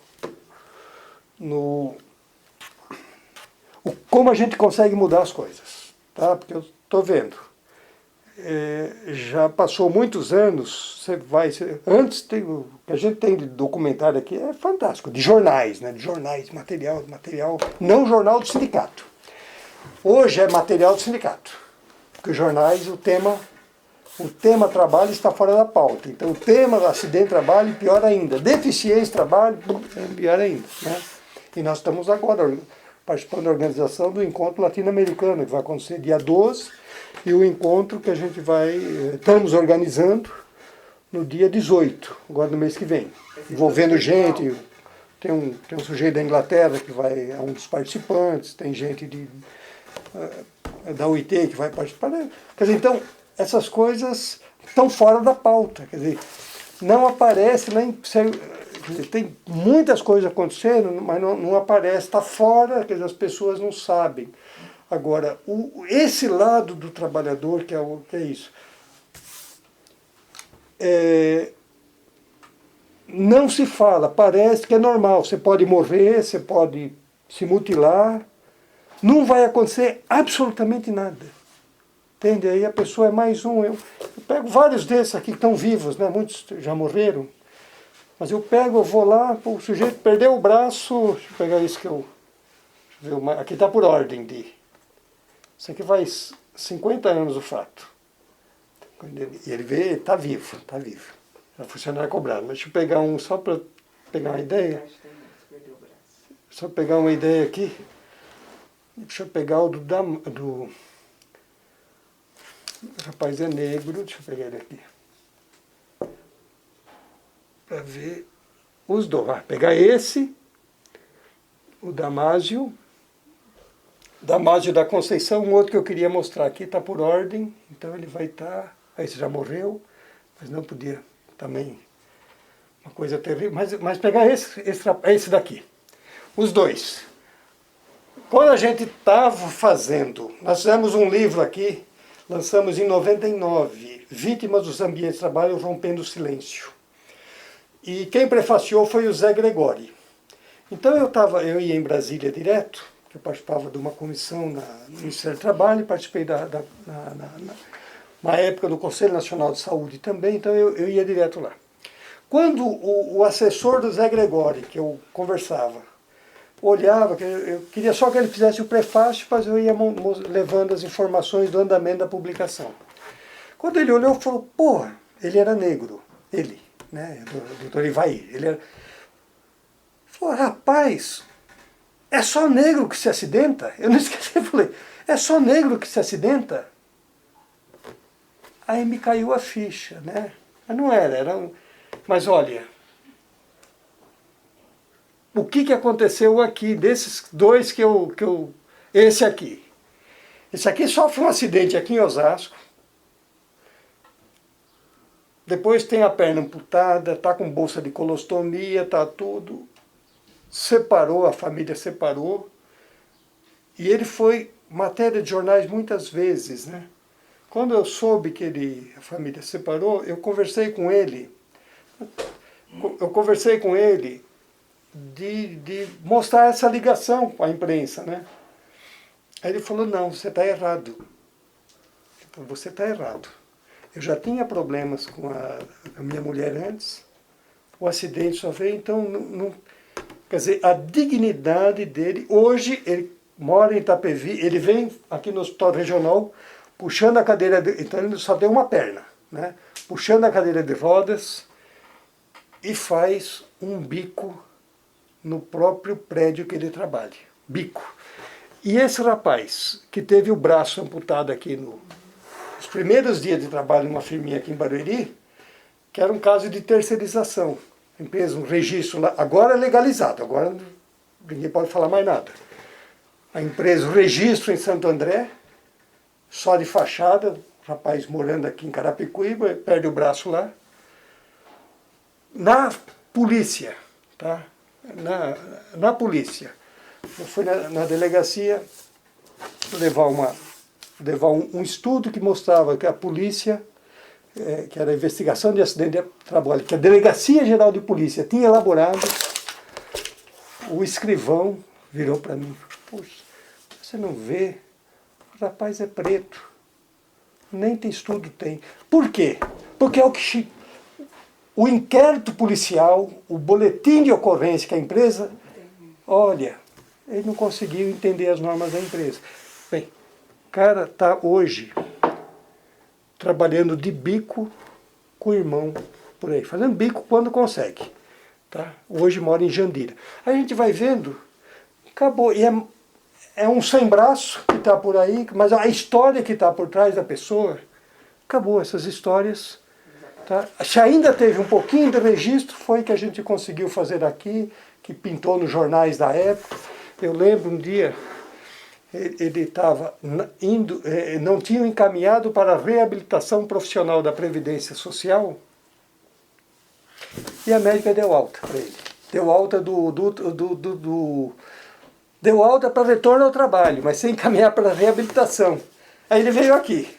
como a gente consegue mudar as coisas. Tá? Porque eu estou vendo. Já passou muitos anos, antes o que a gente tem de documentário aqui é fantástico, de jornais, né? De jornais, material, não jornal do sindicato. Hoje é material do sindicato. Porque os jornais, o tema trabalho está fora da pauta. Então o tema do acidente de trabalho, pior ainda. Deficiência de trabalho, pior ainda. Né? E nós estamos agora participando da organização do encontro latino-americano, que vai acontecer dia 12, e o encontro que a gente estamos organizando no dia 18, agora no mês que vem. Envolvendo gente, tem um sujeito da Inglaterra que é um dos participantes, tem gente da UIT que vai participar. Quer dizer, então, essas coisas estão fora da pauta. Quer dizer, não aparece, tem muitas coisas acontecendo, mas não aparece, está fora, quer dizer, as pessoas não sabem. Agora, esse lado do trabalhador, que é isso, não se fala, parece que é normal, você pode morrer, você pode se mutilar, não vai acontecer absolutamente nada. Entende? Aí a pessoa é mais um. Eu pego vários desses aqui que estão vivos, né? Muitos já morreram, mas eu vou lá, o sujeito perdeu o braço, deixa eu pegar isso que aqui está por ordem isso aqui faz 50 anos o fato. E ele vê, está vivo. Já funcionário cobrado. Mas deixa eu pegar só para pegar uma ideia. Só pegar uma ideia aqui. Deixa eu pegar o do rapaz é negro, deixa eu pegar ele aqui. Para ver os dois. Vai pegar esse, o Damásio da Conceição, um outro que eu queria mostrar aqui, está por ordem, então ele vai estar... Esse já morreu, mas não podia também... Uma coisa terrível, mas pegar esse daqui. Os dois. Quando a gente estava fazendo... Nós fizemos um livro aqui, lançamos em 99, Vítimas dos Ambientes de Trabalho Rompendo o Silêncio. E quem prefaciou foi o Zé Gregori. Então eu ia em Brasília direto, que eu participava de uma comissão no Ministério do Trabalho, participei na época do Conselho Nacional de Saúde também, então eu ia direto lá. Quando o assessor do Zé Gregório, que eu conversava, olhava, eu queria só que ele fizesse o prefácio, mas eu ia levando as informações do andamento da publicação. Quando ele olhou, falou, porra, ele era negro, ele, né, o doutor Ivaí, ele era... Falou, rapaz, é só negro que se acidenta? Eu não esqueci, eu falei, é só negro que se acidenta? Aí me caiu a ficha, né? Mas não era um... Mas olha, o que aconteceu aqui, desses dois esse aqui sofre um acidente aqui em Osasco, depois tem a perna amputada, está com bolsa de colostomia, está tudo, separou, a família separou, e ele foi matéria de jornais muitas vezes, né? Quando eu soube que a família separou, eu conversei com ele de mostrar essa ligação com a imprensa, né? Aí ele falou, não, você está errado. Você está errado. Eu já tinha problemas com a minha mulher antes, o acidente só veio, então, quer dizer, a dignidade dele, hoje ele mora em Itapevi, ele vem aqui no hospital regional, puxando a cadeira, então ele só tem uma perna, né? Puxando a cadeira de rodas e faz um bico no próprio prédio que ele trabalha. Bico. E esse rapaz, que teve o braço amputado aqui nos primeiros dias de trabalho numa firminha aqui em Barueri, que era um caso de terceirização. A empresa, um registro lá, agora é legalizado, agora ninguém pode falar mais nada. A empresa, o registro em Santo André, só de fachada, rapaz morando aqui em Carapicuíba, perde o braço lá. Na polícia, tá? Na polícia. Eu fui na delegacia levar um estudo que mostrava que a polícia, que era a investigação de acidente de trabalho, que a Delegacia Geral de Polícia tinha elaborado, o escrivão virou para mim, poxa, você não vê, o rapaz é preto, nem tem estudo tem. Por quê? Porque é o inquérito policial, o boletim de ocorrência que a empresa, olha, ele não conseguiu entender as normas da empresa. Bem, o cara está hoje trabalhando de bico com o irmão por aí, fazendo bico quando consegue. Tá? Hoje mora em Jandira. Aí a gente vai vendo, acabou. E é um sem braço que está por aí, mas a história que está por trás da pessoa, acabou. Essas histórias... Tá? Se ainda teve um pouquinho de registro, foi que a gente conseguiu fazer aqui, que pintou nos jornais da época. Eu lembro um dia, ele estava indo, não tinham encaminhado para a reabilitação profissional da Previdência Social, e a médica deu alta para ele. Deu alta deu alta para retorno ao trabalho, mas sem encaminhar para a reabilitação. Aí ele veio aqui.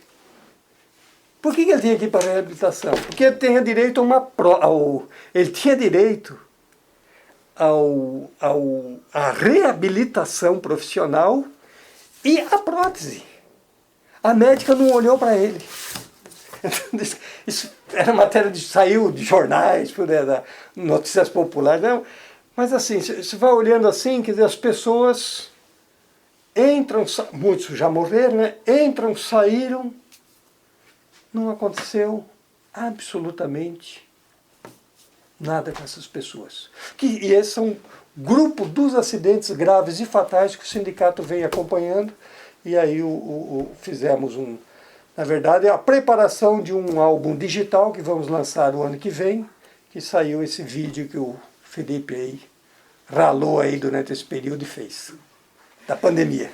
Por que ele tinha que ir para a reabilitação? Porque ele tinha direito a ele tinha direito à reabilitação profissional e à prótese. A médica não olhou para ele. Isso era matéria saiu de jornais, notícias populares. Não. Mas assim, você vai olhando assim, quer dizer, as pessoas entram, muitos já morreram, né? Entram, saíram, não aconteceu absolutamente nada com essas pessoas. E esse é um grupo dos acidentes graves e fatais que o sindicato vem acompanhando, e aí fizemos na verdade, a preparação de um álbum digital que vamos lançar o ano que vem, que saiu esse vídeo que o Felipe aí ralou aí durante esse período e fez, da pandemia.